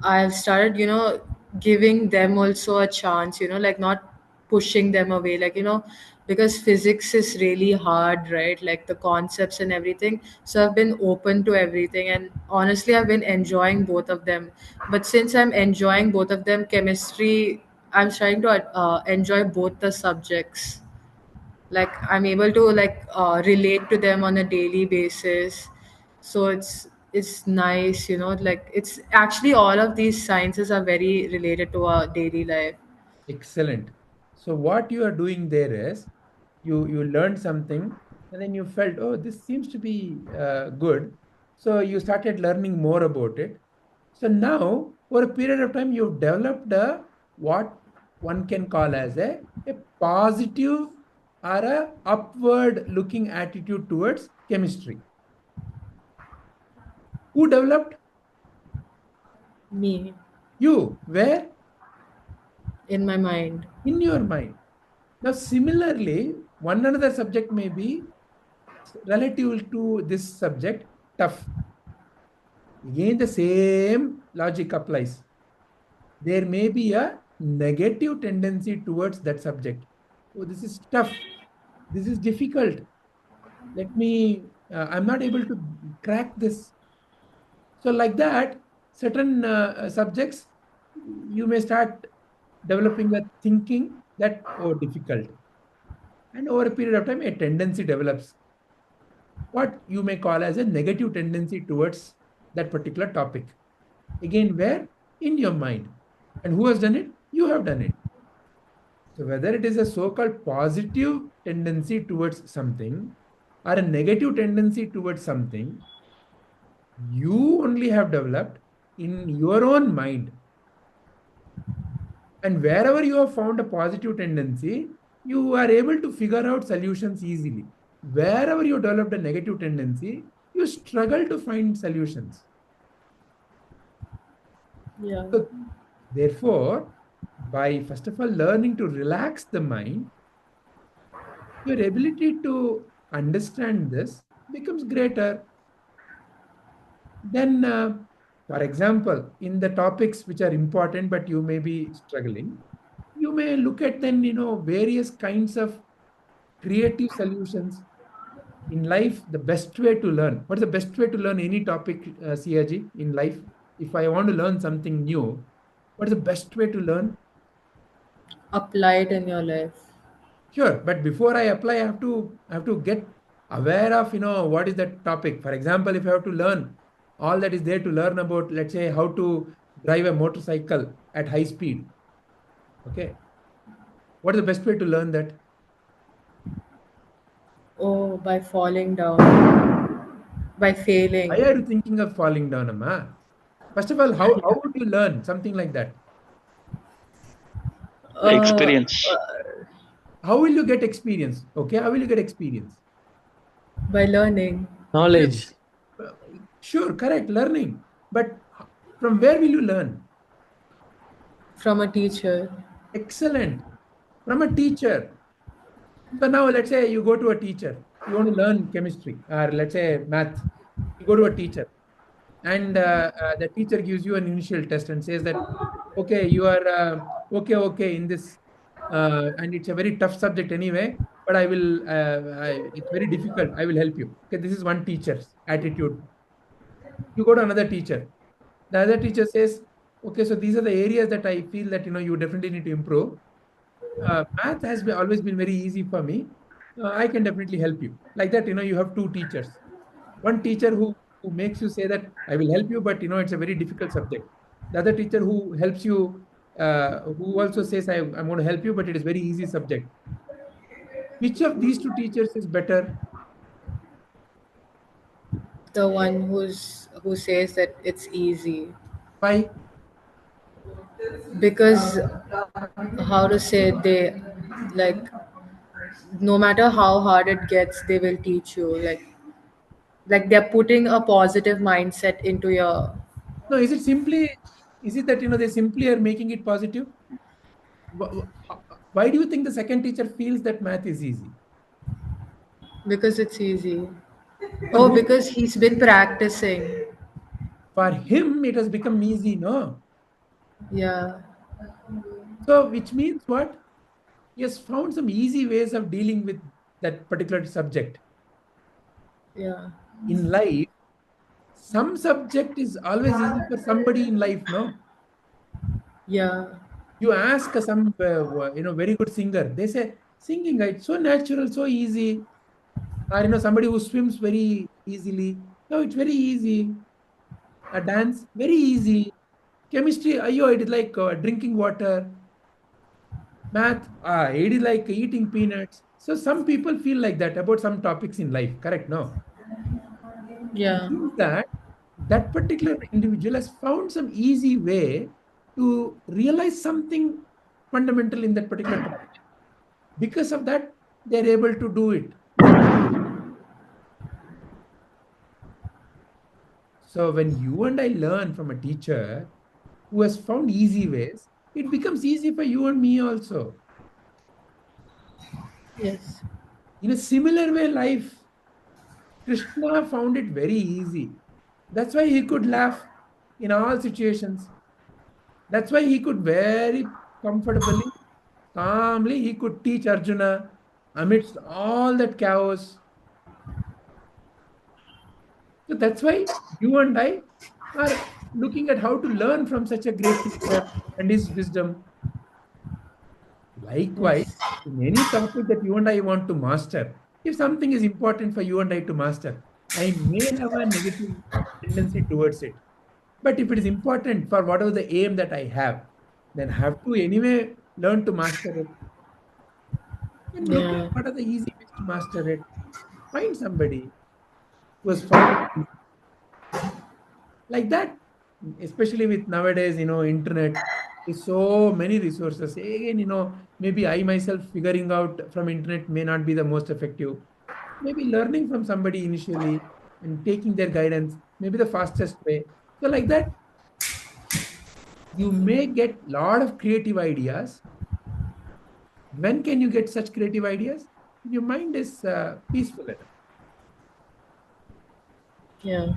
I've started, giving them also a chance, like not pushing them away, like, because physics is really hard, right? Like the concepts and everything. So I've been open to everything, and honestly, I've been enjoying both of them. But since I'm enjoying both of them, chemistry, I'm trying to enjoy both the subjects. Like I'm able to like relate to them on a daily basis. So it's nice, like it's actually all of these sciences are very related to our daily life. Excellent. So what you are doing there is you learned something and then you felt, oh, this seems to be good. So you started learning more about it. So now, for a period of time, you've developed a what one can call as a positive or a upward looking attitude towards chemistry. Who developed? Me. You. Where? In my mind. In your mind. Now, similarly, one another subject may be relative to this subject tough. Again, the same logic applies. There may be a negative tendency towards that subject. Oh, this is tough. This is difficult. I'm not able to crack this. So, like that, certain subjects, you may start developing a thinking that, oh, difficult. And over a period of time, a tendency develops, what you may call as a negative tendency towards that particular topic. Again, where? In your mind. And who has done it? You have done it. So, whether it is a so called positive tendency towards something or a negative tendency towards something, you only have developed in your own mind. And wherever you have found a positive tendency, you are able to figure out solutions easily. Wherever you developed a negative tendency, you struggle to find solutions. Yeah. So, therefore, by first of all learning to relax the mind, your ability to understand this becomes greater. Then, for example, in the topics which are important but you may be struggling, you may look at then various kinds of creative solutions in life. The best way to learn, what's the best way to learn any topic, CRG, in life? If I want to learn something new, what is the best way to learn? Applied in your life. Sure, but before I apply, I have to get aware of what is that topic. For example, if I have to learn all that is there to learn about, let's say, how to drive a motorcycle at high speed. Okay, what is the best way to learn that? Oh, by falling down, by Why failing. are you thinking of falling down, Amma? First of all, how would you learn something like that? Uh, Experience. How will you get experience? Okay, how will you get experience? by learning Knowledge. Uh, Sure, correct, learning. But from where will you learn? from a teacher. Excellent. From a teacher. So now let's say you go to a teacher. You want to learn chemistry or let's say math. You go to a teacher and the teacher gives you an initial test and says that, okay, you are okay in this. And it's a very tough subject anyway, but it's very difficult. I will help you. Okay, this is one teacher's attitude. You go to another teacher. The other teacher says, okay, so these are the areas that I feel that you definitely need to improve. Math has always been very easy for me. I can definitely help you. Like that, you have two teachers. One teacher who makes you say that I will help you, but it's a very difficult subject. The other teacher who helps you, who also says I'm going to help you, but it is very easy subject. Which of these two teachers is better? The one who says that it's easy. Why? Because how to say, they like, no matter how hard it gets, they will teach you, like they're putting a positive mindset into your. No, is it that they simply are making it positive? Why do you think the second teacher feels that math is easy? Because it's easy. For Oh, whom? because he's been practicing. For him, it has become easy, no? Yeah. So, which means what? He has found some easy ways of dealing with that particular subject. Yeah. In life, some subject is always easy for somebody in life, no? Yeah. You ask some, very good singer, they say, singing, it's so natural, so easy. Or, somebody who swims very easily. No, it's very easy. A dance, very easy. Chemistry, it is like drinking water. Math, it is like eating peanuts. So some people feel like that about some topics in life, correct? No. It Yeah. means that that particular individual has found some easy way to realize something fundamental in that particular topic. Because of that, they're able to do it. So when you and I learn from a teacher who has found easy ways, it becomes easy for you and me also. Yes. In a similar way, life, Krishna found it very easy. That's why he could laugh in all situations. That's why he could very comfortably, calmly, he could teach Arjuna amidst all that chaos. So that's why you and I are looking at how to learn from such a great teacher and his wisdom. Likewise, Yes. in any topic that you and I want to master, if something is important for you and I to master, I may have a negative tendency towards it. But if it is important for whatever the aim that I have, then I have to anyway learn to master it. And look at Yeah. what are the easy ways to master it. Find somebody who has found it easy. Like that, especially with nowadays, internet, there's so many resources. Again, maybe I myself figuring out from internet may not be the most effective. Maybe learning from somebody initially and taking their guidance may be the fastest way. So like that, You may get a lot of creative ideas. When can you get such creative ideas? Your mind is peaceful enough. Yeah.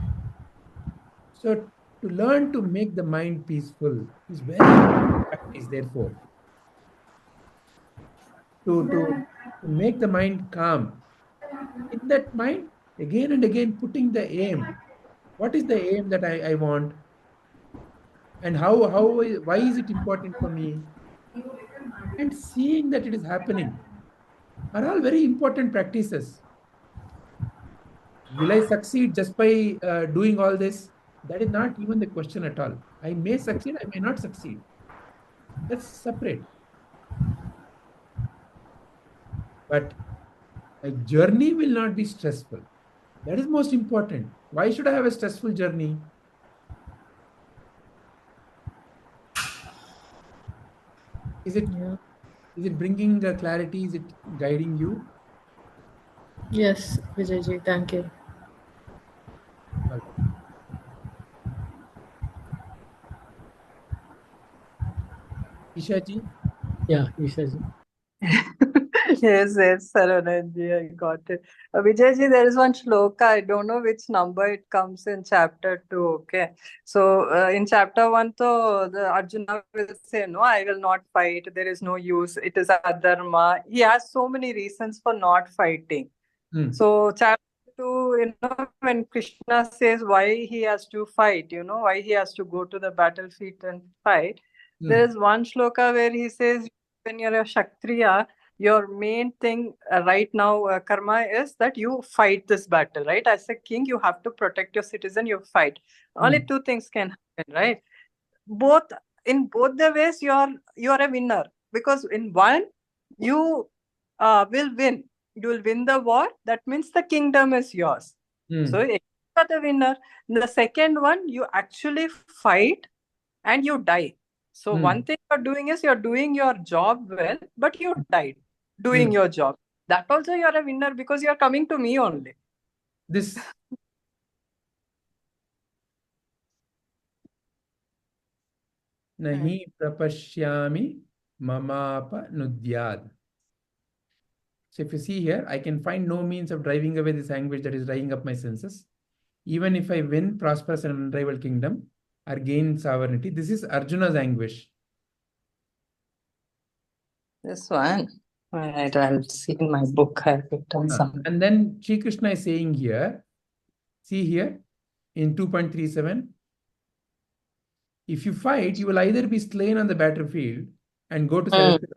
So to learn to make the mind peaceful is very important practice, therefore. To make the mind calm. In that mind, again and again putting the aim. What is the aim that I want? And why is it important for me? And seeing that it is happening are all very important practices. Will I succeed just by doing all this? That is not even the question at all. I may succeed, I may not succeed. That's separate. But a journey will not be stressful. That is most important. Why should I have a stressful journey? Is it Yeah. is it bringing clarity? Is it guiding you? Yes, Vijayji, thank you. Well, Ishaji? Yeah, Ishaji. Yes, yes, Saranandji, I got it. Vijayji, there is one shloka. I don't know which number it comes in chapter 2. Okay. So in chapter 1, the Arjuna will say, no, I will not fight. There is no use. It is adharma. He has so many reasons for not fighting. So chapter 2, when Krishna says why he has to fight, why he has to go to the battlefield and fight, there is one shloka where he says, when you're a Kshatriya, your main thing right now, karma, is that you fight this battle, right? As a king, you have to protect your citizen, you fight. Only two things can happen, right? Both In both the ways, you're a winner, because in one, you will win. You will win the war. That means the kingdom is yours. So you are the winner. The second one, you actually fight and you die. So one thing you're doing is you're doing your job well, but you died doing your job. That also you're a winner, because you're coming to me only. This nahi prapashyami mamapa nudyad. So if you see here, I can find no means of driving away this anguish that is drying up my senses. Even if I win prosperous and unrivaled kingdom or gain sovereignty, this is Arjuna's anguish. This one, right, I'll see in my book. I've written some. And then Sri Krishna is saying here, see here in 2.37, if you fight, you will either be slain on the battlefield and go to celestial,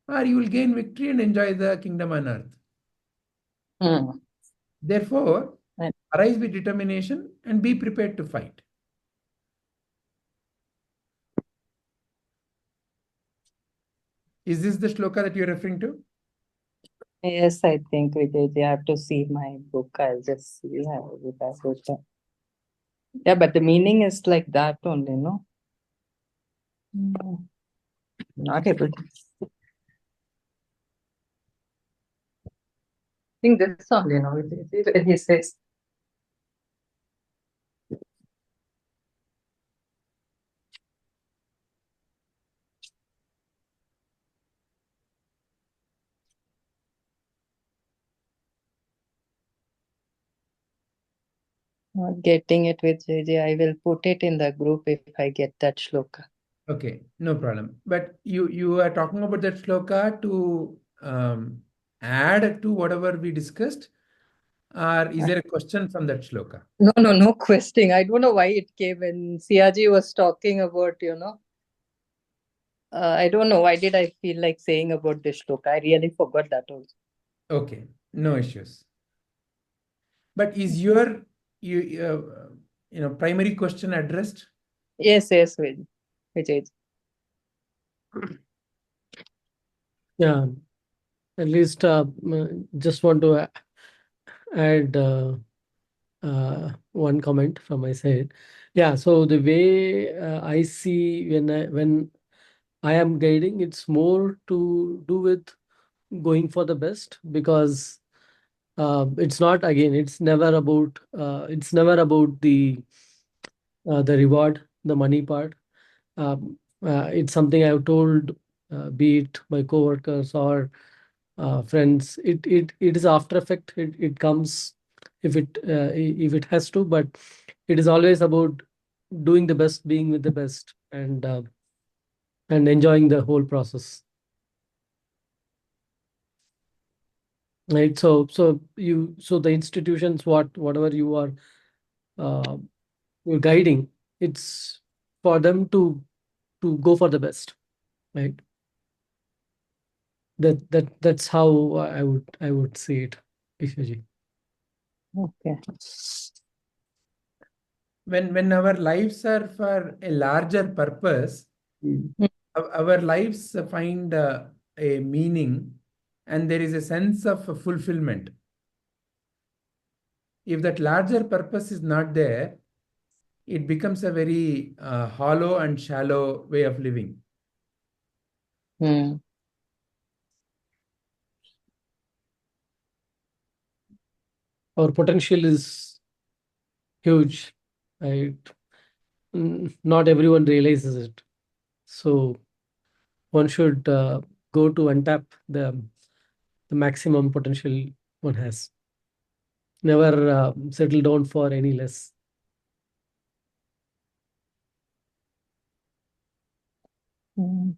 or you will gain victory and enjoy the kingdom on earth. Therefore, arise with determination and be prepared to fight. Is this the shloka that you're referring to? Yes, I think Vijay, I have to see my book. I'll just see how it has written. Yeah, but the meaning is like that only, no? Not able to. I think this only, no? Where he says, not getting it with JJ. I will put it in the group if I get that shloka. Okay, no problem. But you are talking about that shloka to add to whatever we discussed, or is there a question from that shloka? No question. I don't know why it came when Siaji was talking about, I don't know why did I feel like saying about this shloka. I really forgot that also. Okay, no issues. But is your primary question addressed? Yes, Vijay. Yeah, at least just want to add one comment from my side. Yeah, so the way I see when I am guiding, it's more to do with going for the best, because it's not, again, it's never about the reward, the money part. It's something I've told, be it my coworkers or friends. It is after effect. It comes if it has to, but it is always about doing the best, being with the best, and enjoying the whole process. Right. So the institutions, whatever you are you're guiding, it's for them to go for the best, right? That's how I would see it, Ishwaji. Okay. When our lives are for a larger purpose, our lives find a meaning, and there is a sense of fulfillment. If that larger purpose is not there, it becomes a very hollow and shallow way of living. Hmm. Our potential is huge, right? Not everyone realizes it. So one should go to untap the maximum potential one has. Never settle down for any less. Hmm.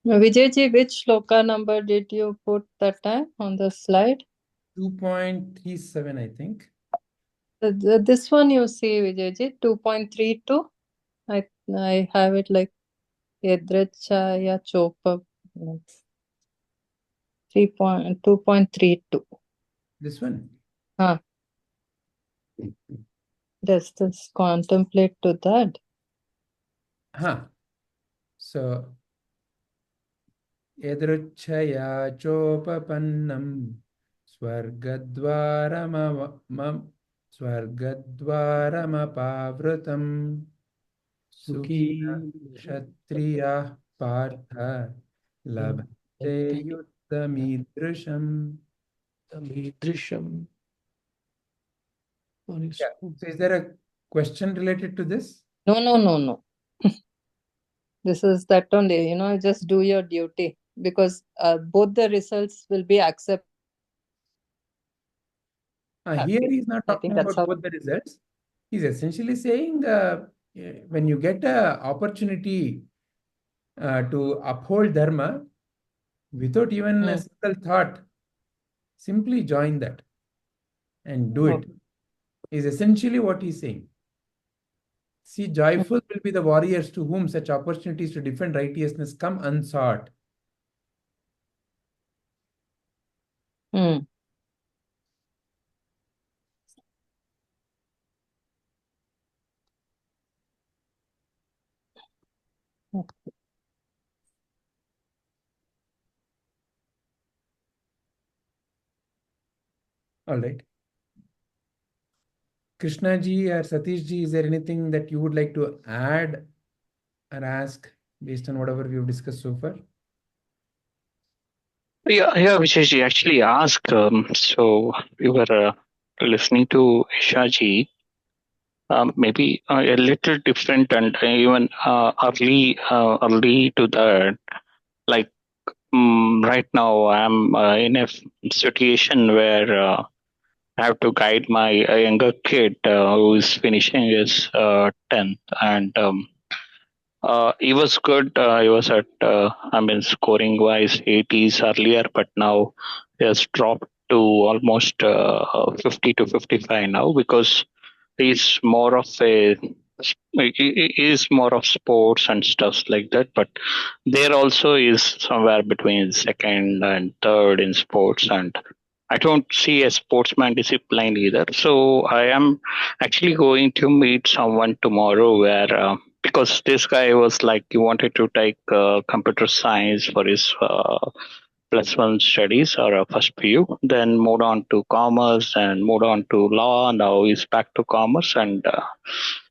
Vijayji, which shloka number did you put that time on the slide? 2.37, I think. This one you see, Vijayji, 2.32. I have it like Yadrachaya Chopa. 2.32. This one. Does this contemplate to that? So yadruchaya chopapannam swargadvaramapavrutam sukhina kshatriyah partha labhate yuddhamidrisham. Yeah. So is there a question related to this? No. This is that only, just do your duty, because both the results will be accepted. Here he's not I think talking that's about how. both the results. He's essentially saying when you get an opportunity to uphold dharma without even a single thought, simply join that and do it. Is essentially what he's saying. See, joyful will be the warriors to whom such opportunities to defend righteousness come unsought. All right. Krishna ji or Satish ji, is there anything that you would like to add or ask based on whatever we've discussed so far? Yeah, Visheshji actually asked. So we were listening to Ishaji. Maybe a little different and even early to that. Like right now, I'm in a situation where I have to guide my younger kid who is finishing his 10th, and he was good. He was at, scoring wise 80s earlier, but now he has dropped to almost 50 to 55 now because he's more of a he is more of sports and stuff like that. But there also is somewhere between second and third in sports, and I don't see a sportsman discipline either. So I am actually going to meet someone tomorrow where because this guy was like he wanted to take computer science for his +1 studies or first PU, then moved on to commerce and moved on to law. Now he's back to commerce, and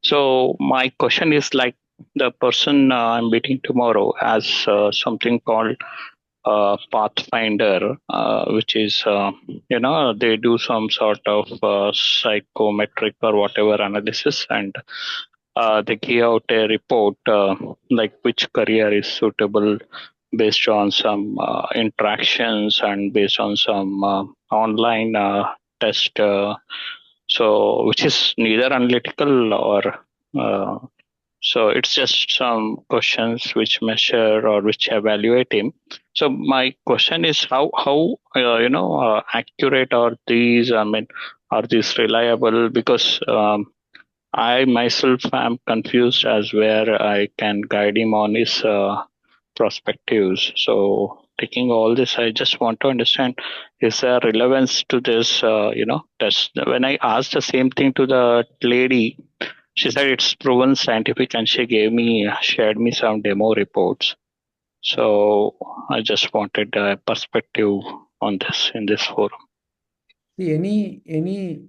so my question is like the person I'm meeting tomorrow has something called Pathfinder, which is, they do some sort of psychometric or whatever analysis, and they give out a report like which career is suitable based on some interactions and based on some online test. So, which is neither analytical or uh, so it's just some questions which measure or which evaluate him. So my question is how accurate are these? I mean, are these reliable? Because I myself am confused as where I can guide him on his perspectives. So taking all this, I just want to understand: is there relevance to this? Test. When I asked the same thing to the lady, she said it's proven scientific, and she shared me some demo reports. So I just wanted a perspective on this in this forum. See, any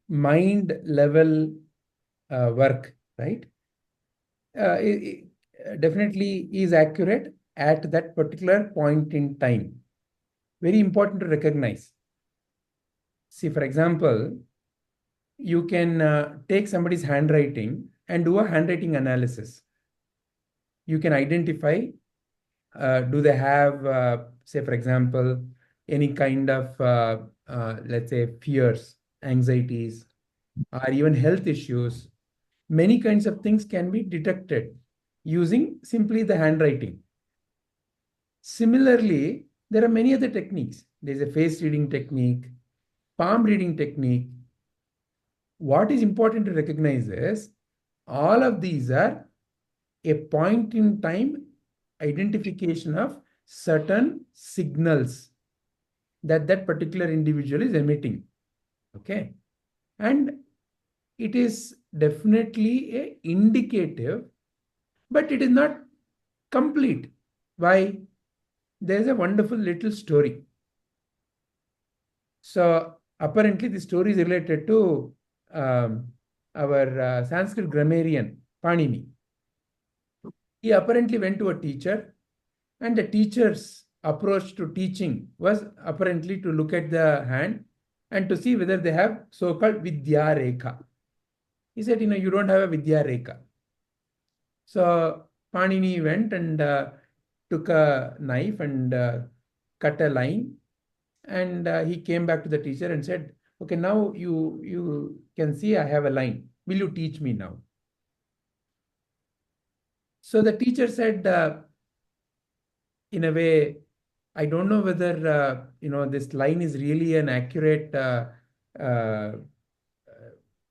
mind level work, right? Definitely is accurate at that particular point in time. Very important to recognize. See, for example, you can take somebody's handwriting and do a handwriting analysis. You can identify, do they have, say, for example, any kind of, let's say, fears, anxieties, or even health issues. Many kinds of things can be detected using simply the handwriting. Similarly, there are many other techniques. There's a face reading technique, palm reading technique. What is important to recognize is all of these are a point in time identification of certain signals that that particular individual is emitting. Okay. And it is definitely a indicative, but it is not complete. Why? There's a wonderful little story. So apparently the story is related to our Sanskrit grammarian, Panini. He apparently went to a teacher, and the teacher's approach to teaching was apparently to look at the hand and to see whether they have so-called Vidya Rekha. He said, you don't have a Vidya Rekha. So Panini went and took a knife and cut a line, and he came back to the teacher and said, okay, now you can see I have a line. Will you teach me now? So the teacher said, in a way, I don't know whether this line is really an accurate uh,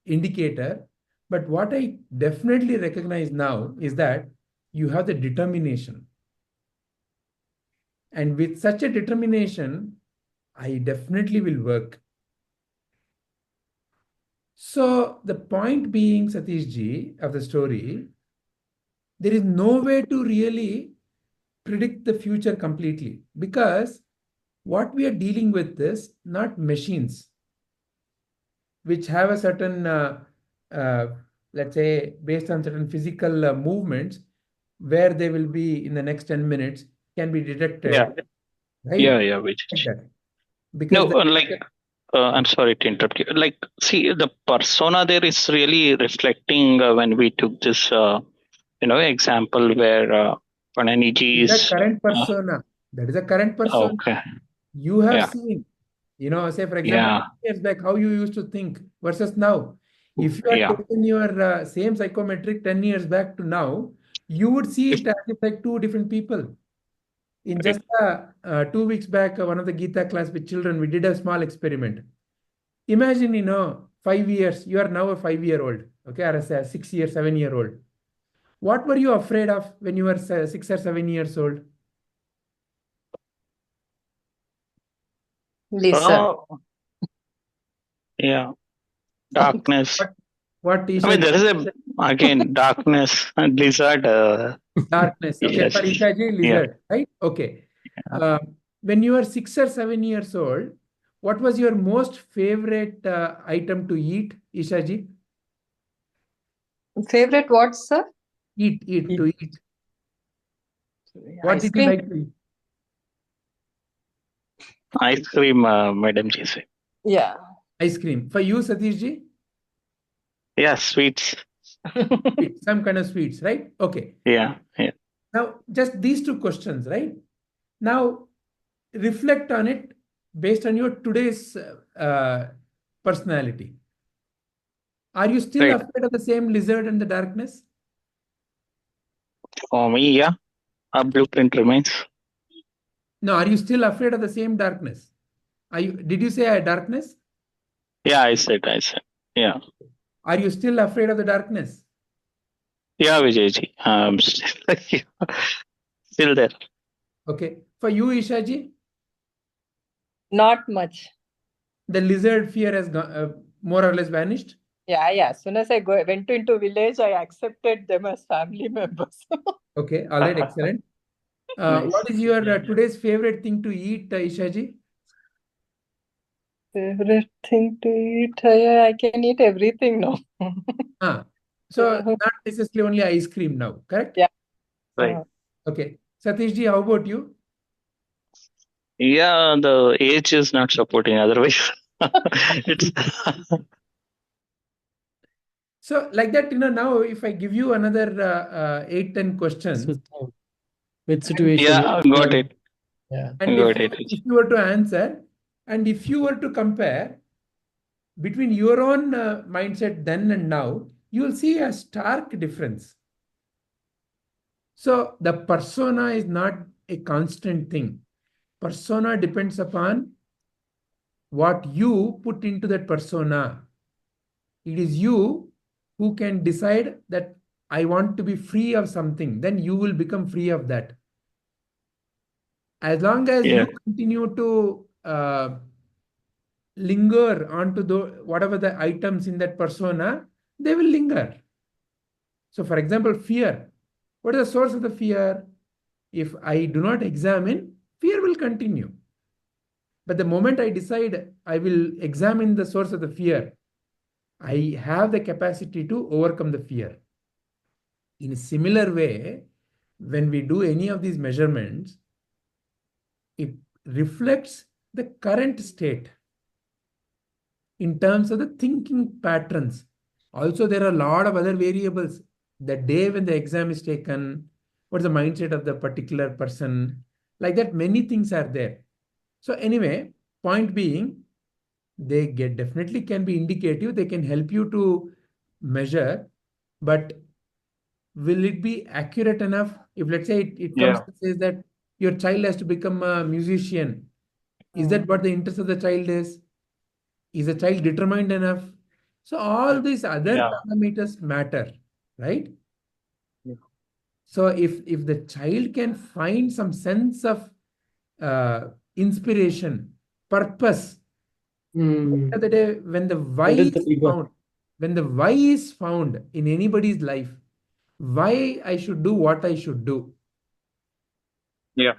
indicator, but what I definitely recognize now is that you have the determination. And with such a determination, I definitely will work. So the point being, Satish ji, of the story, there is no way to really predict the future completely, because what we are dealing with is not machines which have a certain, let's say, based on certain physical movements, where they will be in the next 10 minutes can be detected. Yeah. Right? Yeah, which Like that. Because I'm sorry to interrupt you. Like, see, the persona there is really reflecting when we took this, example where Pananiji is a is. current persona. That is a current persona. Okay. You have Yeah. seen, say, for example, Yeah. 10 years back, how you used to think versus now. If you had taken your same psychometric 10 years back to now, you would see it as if like two different people. In just 2 weeks back, one of the Gita class with children, we did a small experiment. Imagine, 5 years, you are now a 5-year-old, okay, or a 6-year, 7-year-old. What were you afraid of when you were 6 or 7 years old? Lisa. Yeah. Darkness. What I mean, there is again darkness and lizard. Darkness. Okay, Yes. for Ishaji, lizard, right? Okay. Yeah. When you were 6 or 7 years old, what was your most favorite item to eat, Ishaji? Favorite what, sir? To eat. What Ice did you cream. like to eat? Ice cream, Madam Ji said. Yeah. Ice cream. For you, Satish ji? Yeah, sweets. Some kind of sweets, right? Okay. Yeah. Now, just these two questions, right? Now, reflect on it based on your today's personality. Are you still Right. afraid of the same lizard in the darkness? For me, yeah, a blueprint remains. No, are you still afraid of the same darkness? Did you say darkness? Yeah, I said. Yeah. Are you still afraid of the darkness? Yeah, Vijayji. Still there. Okay. For you, Ishaji, Not much. the lizard fear has more or less vanished? Yeah. As soon as I went into village, I accepted them as family members. Okay. All right. Excellent. Nice. What is your today's favorite thing to eat, Ishaji? Favorite thing to eat? I can eat everything now. So not necessarily only ice cream now, correct? Yeah. Right. Okay. Satish ji, how about you? Yeah, the age is not supporting. Otherwise, it's So like that, now if I give you another 8-10 questions, with situation. yeah, got it. Yeah. and Got if it. you were to answer, and if you were to compare between your own mindset then and now, you will see a stark difference. So the persona is not a constant thing. Persona depends upon what you put into that persona. It is you who can decide that I want to be free of something, then you will become free of that. As long as Yeah. you continue to linger onto whatever the items in that persona, they will linger. So, for example, fear. What is the source of the fear? If I do not examine, fear will continue. But the moment I decide I will examine the source of the fear, I have the capacity to overcome the fear. In a similar way, when we do any of these measurements, it reflects the current state in terms of the thinking patterns. Also, there are a lot of other variables. The day when the exam is taken, what's the mindset of the particular person? Like that, many things are there. So anyway, point being, they definitely can be indicative. They can help you to measure, but will it be accurate enough? If let's say it comes Yeah. and says that your child has to become a musician, is that what the interest of the child is? Is the child determined enough? So all these other Yeah. parameters matter, right? Yeah. So if the child can find some sense of inspiration, purpose, at the end of the day, when the why That is the is bigger. found, when the why is found in anybody's life, why I should do what I should do. Yeah.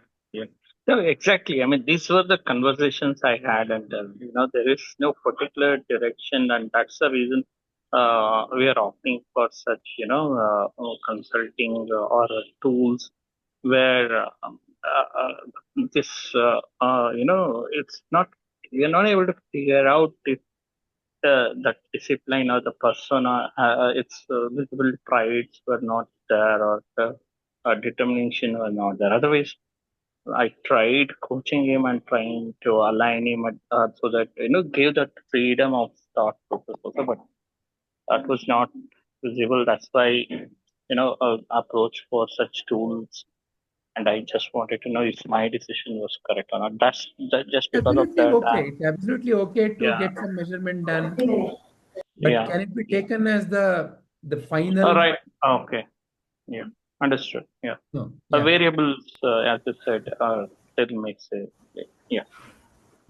No, exactly. I mean, these were the conversations I had, and there is no particular direction, and that's the reason we are opting for such, consulting or tools where this, it's not, you're not able to figure out if the discipline or the persona, its visible traits were not there, or the determination were not there. Otherwise, I tried coaching him and trying to align him so that give that freedom of thought process also, but that was not visible. That's why approach for such tools, and I just wanted to know if my decision was correct or not. That's just because of Absolutely that. okay. It's absolutely okay to Yeah, get some measurement done, but yeah. can it be taken as the All final? right. Okay. Yeah. Understood. Yeah. No. The Yeah. variables, as you said, still makes it. Yeah.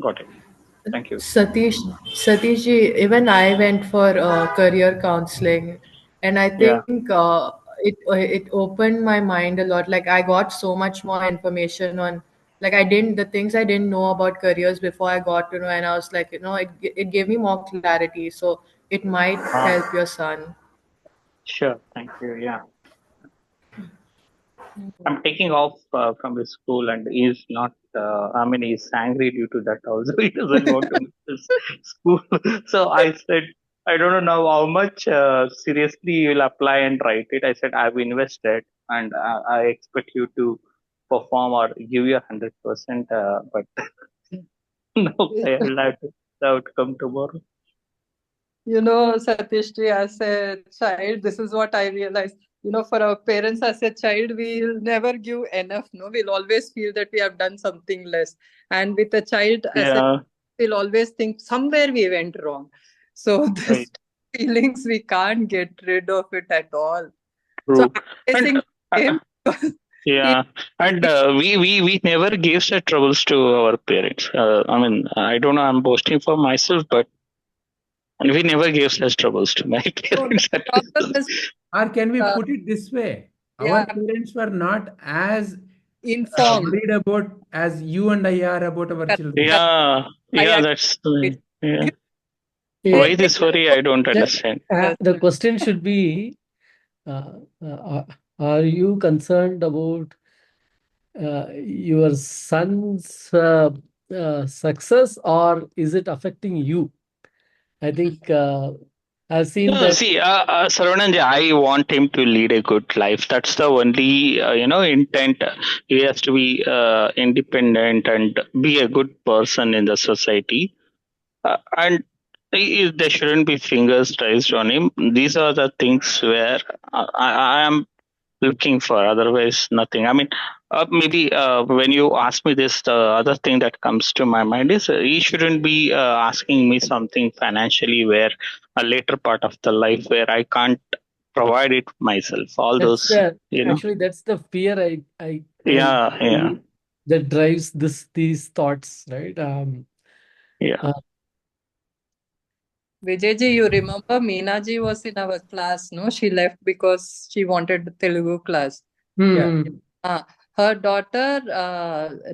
Got it. Thank you. Satish ji, even I went for career counseling, and I Yeah. think it opened my mind a lot. Like I got so much more information on, like I didn't, the things I didn't know about careers before I got to know, and I was like, it gave me more clarity. So it might Ah, help your son. sure. Thank you. Yeah. I'm taking off from his school, and he's not he's angry due to that also. He doesn't want to miss his school. So I said, I don't know now how much seriously you will apply and write it. I said, I've invested and I expect you to perform or give you 100%. But no, I'll have to the outcome tomorrow. Satishji, as a child, this is what I realized. For our parents as a child, we'll never give enough. No, we'll always feel that we have done something less. And with a child as a, Yeah, we'll always think somewhere we went wrong. So this right, feelings, we can't get rid of it at all. So true. I'm And guessing him because he, yeah, and we never gave such troubles to our parents. I don't know. I'm boasting for myself, but we never gave such troubles to my so the parents at problem least. is, Or can we uh, put it this way? Our yeah, parents were not as informed. worried about as you and I are about our Correct, children. correct. Yeah, I yeah, agree that's with yeah. you. Eh, Why They this worry? I don't understand. the question should be, are you concerned about your son's success, or is it affecting you? I think I've seen No, that. see, Saravanan, I want him to lead a good life. That's the only, intent. He has to be independent and be a good person in the society. And there shouldn't be fingers raised on him. These are the things where I am looking for. Otherwise, nothing. Maybe when you ask me this, the other thing that comes to my mind is he shouldn't be asking me something financially where a later part of the life where I can't provide it myself. All That's those, the actually that's the fear I yeah, yeah, feel that drives these thoughts, right? yeah. Uh, Vijayji, you remember Meenaji was in our class, no? She left because she wanted the Telugu class. Yeah. hmm. Uh, her daughter,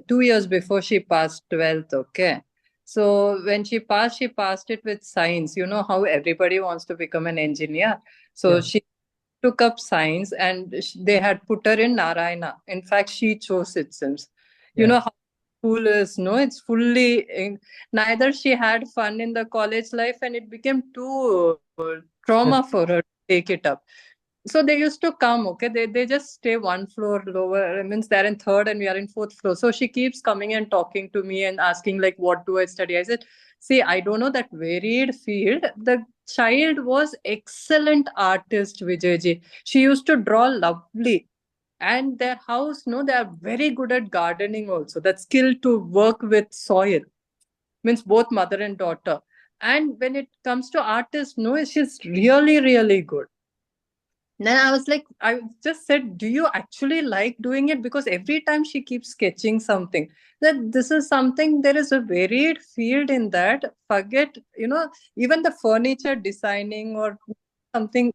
2 years before she passed 12th, okay? So when she passed it with science. You know how everybody wants to become an engineer. So Yeah. she took up science and they had put her in Narayana. In fact, she chose it since. You Yeah. know how school is, no? It's fully, neither she had fun in the college life and it became too trauma for her to take it up. So they used to come, okay? They just stay one floor lower. It means they're in third and we are in fourth floor. So she keeps coming and talking to me and asking, like, what do I study? I said, see, I don't know that varied field. The child was excellent artist, Vijayji. She used to draw lovely. And their house, no, they are very good at gardening also. That skill to work with soil means both mother and daughter. And when it comes to artists, no, she's really, really good. Then I was like, I just said, do you actually like doing it? Because every time she keeps sketching something, that this is something, there is a varied field in that. Forget, even the furniture designing or something,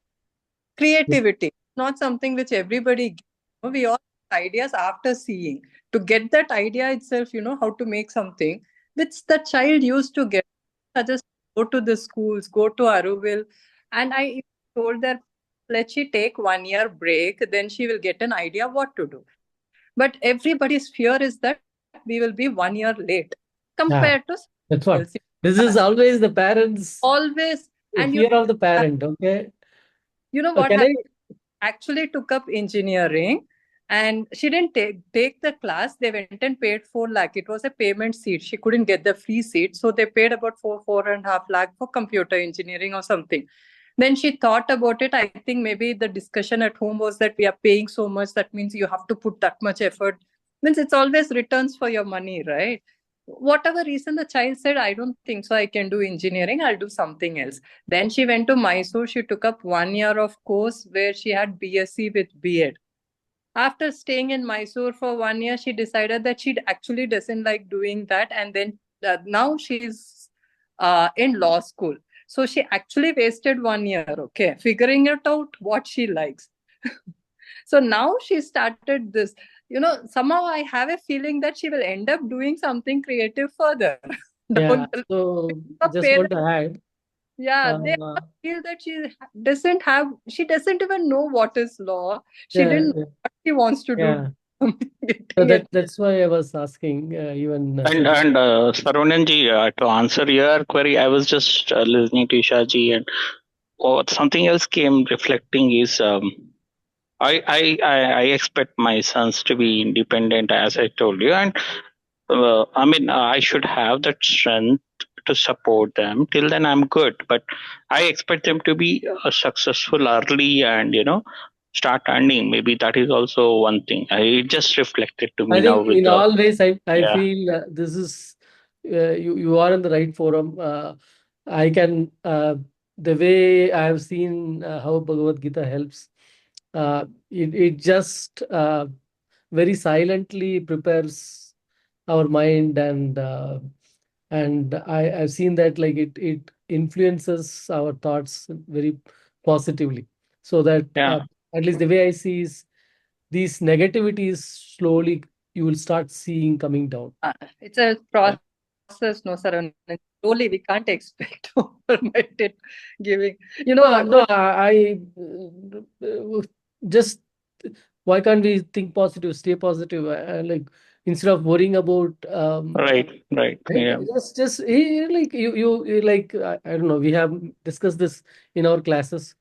creativity, not something which everybody gets. We all have ideas after seeing. To get that idea itself, how to make something, which the child used to get. I just go to the schools, go to Aruville. And I told that let she take 1 year break, then she will get an idea what to do. But everybody's fear is that we will be 1 year late yeah, compared to that's someone what. else. This is always the parents' Always. And fear of the parent. Okay, what can I? happened? Actually took up engineering and she didn't take the class. They went and paid 4 lakh. It was a payment seat. She couldn't get the free seat. So they paid about 4.5 lakh for computer engineering or something. Then she thought about it. I think maybe the discussion at home was that we are paying so much. That means you have to put that much effort. Means it's always returns for your money, right? Whatever reason the child said, I don't think so. I can do engineering. I'll do something else. Then she went to Mysore. She took up 1 year of course where she had BSc with B.Ed. After staying in Mysore for 1 year, she decided that she actually doesn't like doing that. And then now she's in law school. So she actually wasted 1 year, okay, figuring it out what she likes. So now she started this. Somehow I have a feeling that she will end up doing something creative further. Yeah. Don't So her just want parents, to add. yeah, they Uh, all feel that she doesn't even know what is law. She yeah, didn't know what she wants to do. yeah. getting That's why I was asking even And Satish. Saravanan-ji, to answer your query, I was just listening to Isha-ji, and something else came reflecting is I expect my sons to be independent, as I told you, and I mean, I should have that strength to support them. Till then, I'm good, but I expect them to be successful early and start earning. Maybe that is also one thing. It just reflected to me I now think with in the all ways, I yeah. feel this is you are in the right forum. I can the way I have seen how Bhagavad Gita helps. It just very silently prepares our mind, and I've seen that like it influences our thoughts very positively. So that Yeah. at least the way I see is these negativities slowly you will start seeing coming down. It's a process, no, sir. Slowly, we can't expect overnight it giving. No, I just why can't we think positive, stay positive, like instead of worrying about Right. Right. right? Yeah. Just like you like I don't know. We have discussed this in our classes.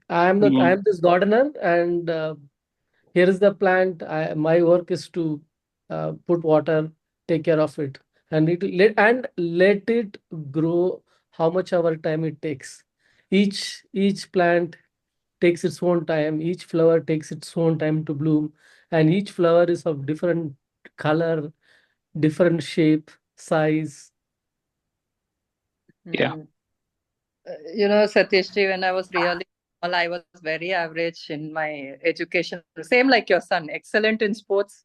I Mm. am this gardener, and here is the plant. My work is to put water, take care of it, and let it grow. How much our time it takes. Each plant takes its own time. Each flower takes its own time to bloom, and each flower is of different color, different shape, size. Yeah. Satishji, when I was really small, I was very average in my education. Same like your son, excellent in sports,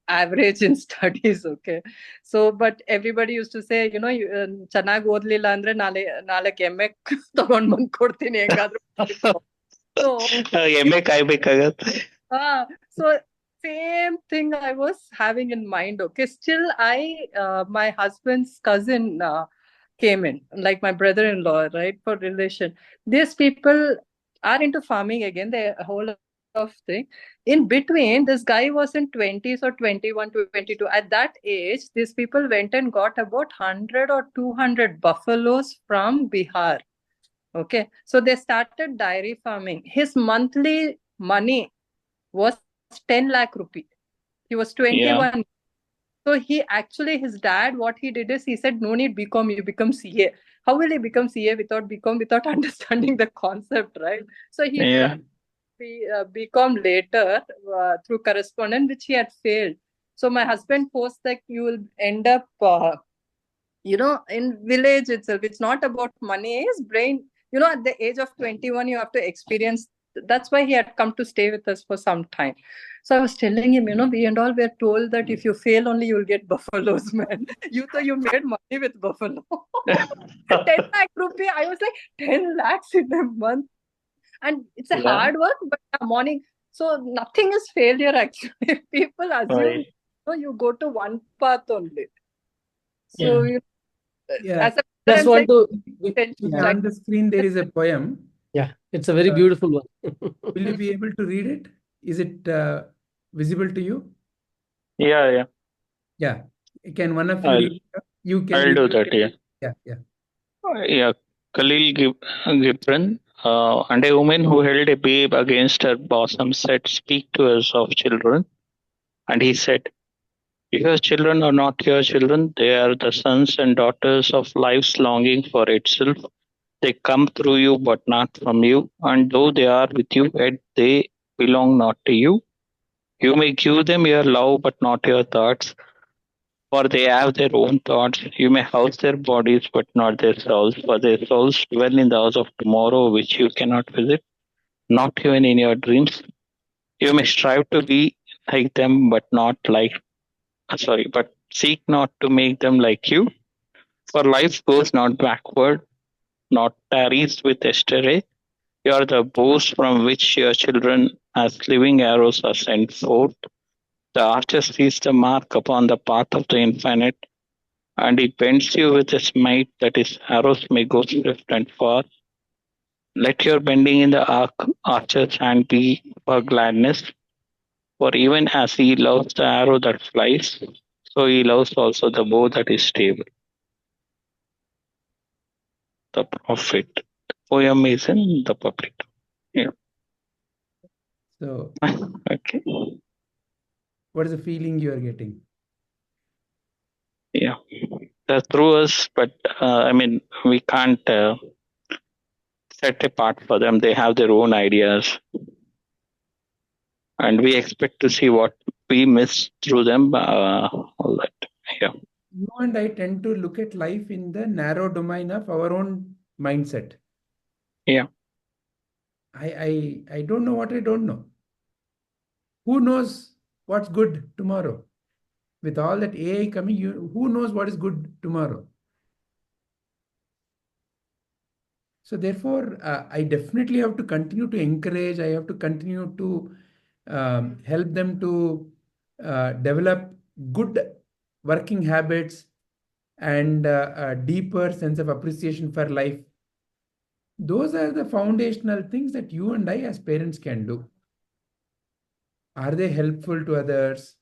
average in studies. Okay. So, but everybody used to say, ಚೆನ್ನಾಗಿ ಓದ್ಲಿಲ್ಲ ಅಂದ್ರೆ ನಾಲ್ಕು ಎಮ್ಮೆ ತಗೊಂಡ್ ಬಂದ್ ಕೊಡ್ತೀನಿ ಹೆಂಗಾದ್ರೂ. So, ಎಮ್ಮೆ ಕಾಯ್ಬೇಕಾಗತ್ತೆ. so same thing I was having in mind. Okay, still my husband's cousin came in, like my brother-in-law, right, for relation. These people are into farming again. They whole of thing. In between, this guy was in 20s or 21, 22. At that age, these people went and got about 100 or 200 buffaloes from Bihar. Okay, so they started dairy farming. His monthly money was 10 lakh rupee. He was 21. Yeah. So he actually, his dad, what he did is he said, no need BCom, you become CA. How will he become CA without BCom, without understanding the concept, right? So he Yeah. tried BCom later through correspondence, which he had failed. So my husband posed that you will end up, in village itself. It's not about money, his brain, at the age of 21, you have to experience. That's why he had come to stay with us for some time. So I was telling him, we and all were told that if you fail only, you'll get buffaloes, man. You thought you made money with buffalo. 10 lakh rupee. I was like, 10 lakhs in a month. And it's a Yeah. hard work, but morning. So nothing is failure, actually. People assume, Right. you go to one path only. Yeah. So, Yeah. as a Just parent, want to. Yeah, on the screen there is a poem. Yeah, it's a very beautiful one. Will you be able to read it? Is it visible to you? Yeah. Yeah. Yeah. Can one of you read it? You can. I'll do that. Yeah. Yeah. Yeah. Yeah. Gibran, and a woman who held a babe against her bosom said, "Speak to us of children." And he said, "Your children are not your children. They are the sons and daughters of life's longing for itself. They come through you, but not from you. And though they are with you, yet they belong not to you. You may give them your love, but not your thoughts, for they have their own thoughts. You may house their bodies, but not their souls, for their souls dwell in the house of tomorrow, which you cannot visit, not even in your dreams. You may strive to be like them, but seek not to make them like you. For life goes not backward, not tarries with yesterday. You are the bows from which your children, as living arrows, are sent forth. The archer sees the mark upon the path of the infinite, and he bends you with his might that his arrows may go swift and far. Let your bending in the archer's hand be for gladness, For even as he loves the arrow that flies, so he loves also the bow that is stable. The prophet. The poem is in the public. Yeah. So, Okay. what is the feeling you are getting? Yeah. They're through us, but I mean, we can't set apart for them. They have their own ideas, and we expect to see what we miss through them. All that. Yeah. You and I tend to look at life in the narrow domain of our own mindset. Yeah. I don't know what I don't know. Who knows what's good tomorrow? With all that AI coming, who knows what is good tomorrow? So therefore, I definitely have to continue to encourage. I have to continue to help them to develop good working habits and a deeper sense of appreciation for life. Those are the foundational things that you and I as parents can do. Are they helpful to others?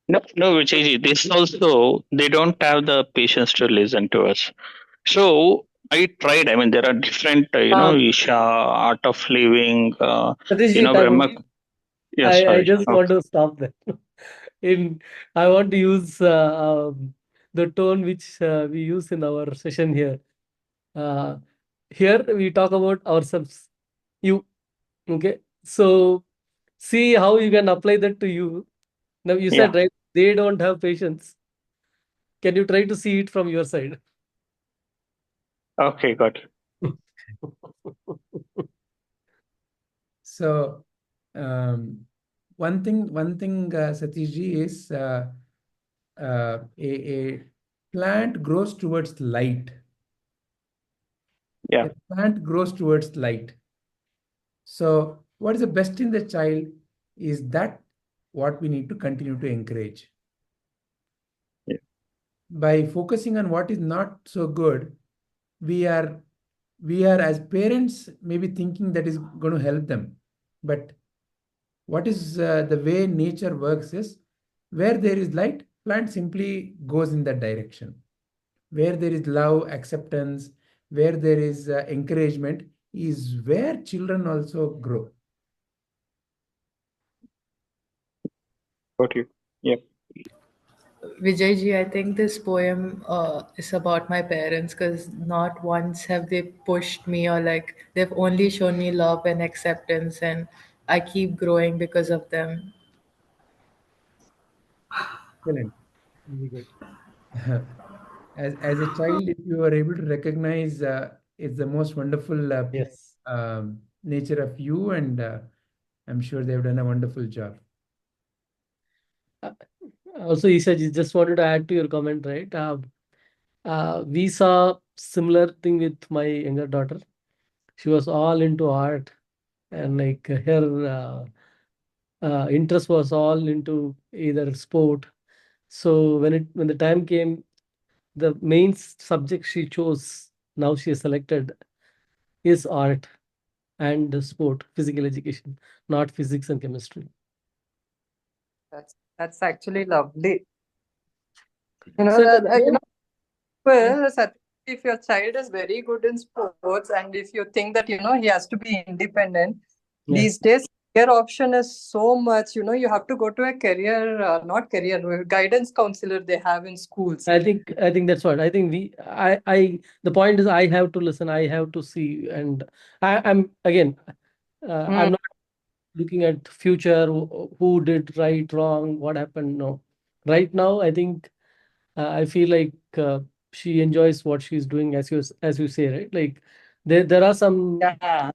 No, no, Vijayji, this also, they don't have the patience to listen to us. So I tried. I mean, there are different, Um, Isha, Art of Living, Satishji, Brahma. Yes, I sorry. just Okay. want to stop there. In I want to use the tone which we use in our session here. Uh, Here we talk about ourselves. You, okay? So see how you can apply that to you. Now you Yeah. said, right, they don't have patience. Can you try to see it from your side? Okay, got it. So one thing, Satishji, is a plant grows towards light. Yeah. A plant grows towards light. So what is the best in the child is that what we need to continue to encourage. Yeah. By focusing on what is not so good, we are as parents maybe thinking that is going to help them. But what is the way nature works is where there is light, plant simply goes in that direction. Where there is love, acceptance, where there is encouragement, is where children also grow. Got you. Yeah. Vijayji, I think this poem is about my parents because not once have they pushed me or like they've only shown me love and acceptance, and I keep growing because of them. Excellent. Very good. As a child, if you are able to recognize, it's the most wonderful Yes. nature of you, and I'm sure they've done a wonderful job. Also, Isha, just wanted to add to your comment, right? We saw similar thing with my younger daughter. She was all into art, and like her interest was all into either sport. So when the time came, the main subject she chose, now she is selected, is art and sport, physical education, not physics and chemistry. That's actually lovely. So Well, if your child is very good in sports, and if you think that he has to be independent, yeah, these days career option is so much. You have to go to a career, not career guidance counselor they have in schools. I think that's what I think. I the point is I have to listen. I have to see, and I'm again. I'm Hmm. not looking at future. Who did right, wrong, what happened. No, right now I think I feel like she enjoys what she's doing, as you say, right? Like there are some Yeah,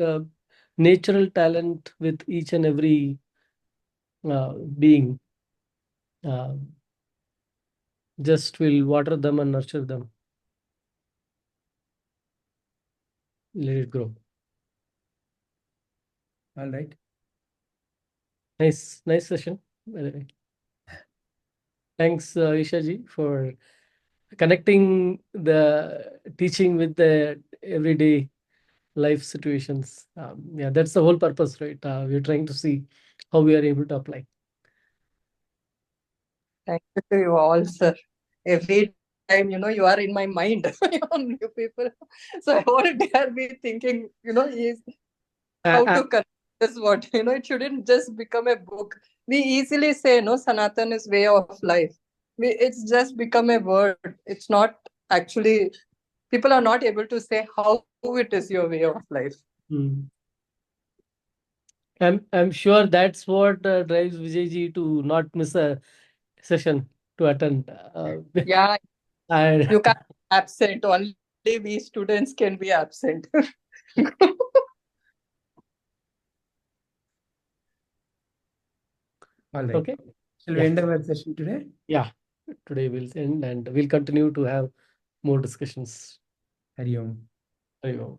uh, natural talent with each and every being. Uh, just will water them and nurture them. Let it grow. All right. Nice session, by the way. Thanks, Isha for connecting the teaching with the everyday life situations. Yeah, that's the whole purpose, right? We're trying to see how we are able to apply. Thank you to you all, sir. Every time, you are in my mind, new people. So I whole day I'll be thinking, how Uh, to connect this what, it shouldn't just become a book. We easily say, no, Sanatan is way of life. It's just become a word. It's not actually, people are not able to say how it is your way of life. mm. I'm sure that's what drives Vijayji to not miss a session to attend. Yeah, And you can't be absent. Only we students can be absent. All right. okay, Shall we yeah, end our session today? yeah. Today we'll end and we'll continue to have more discussions. Hari Om. Hari Om.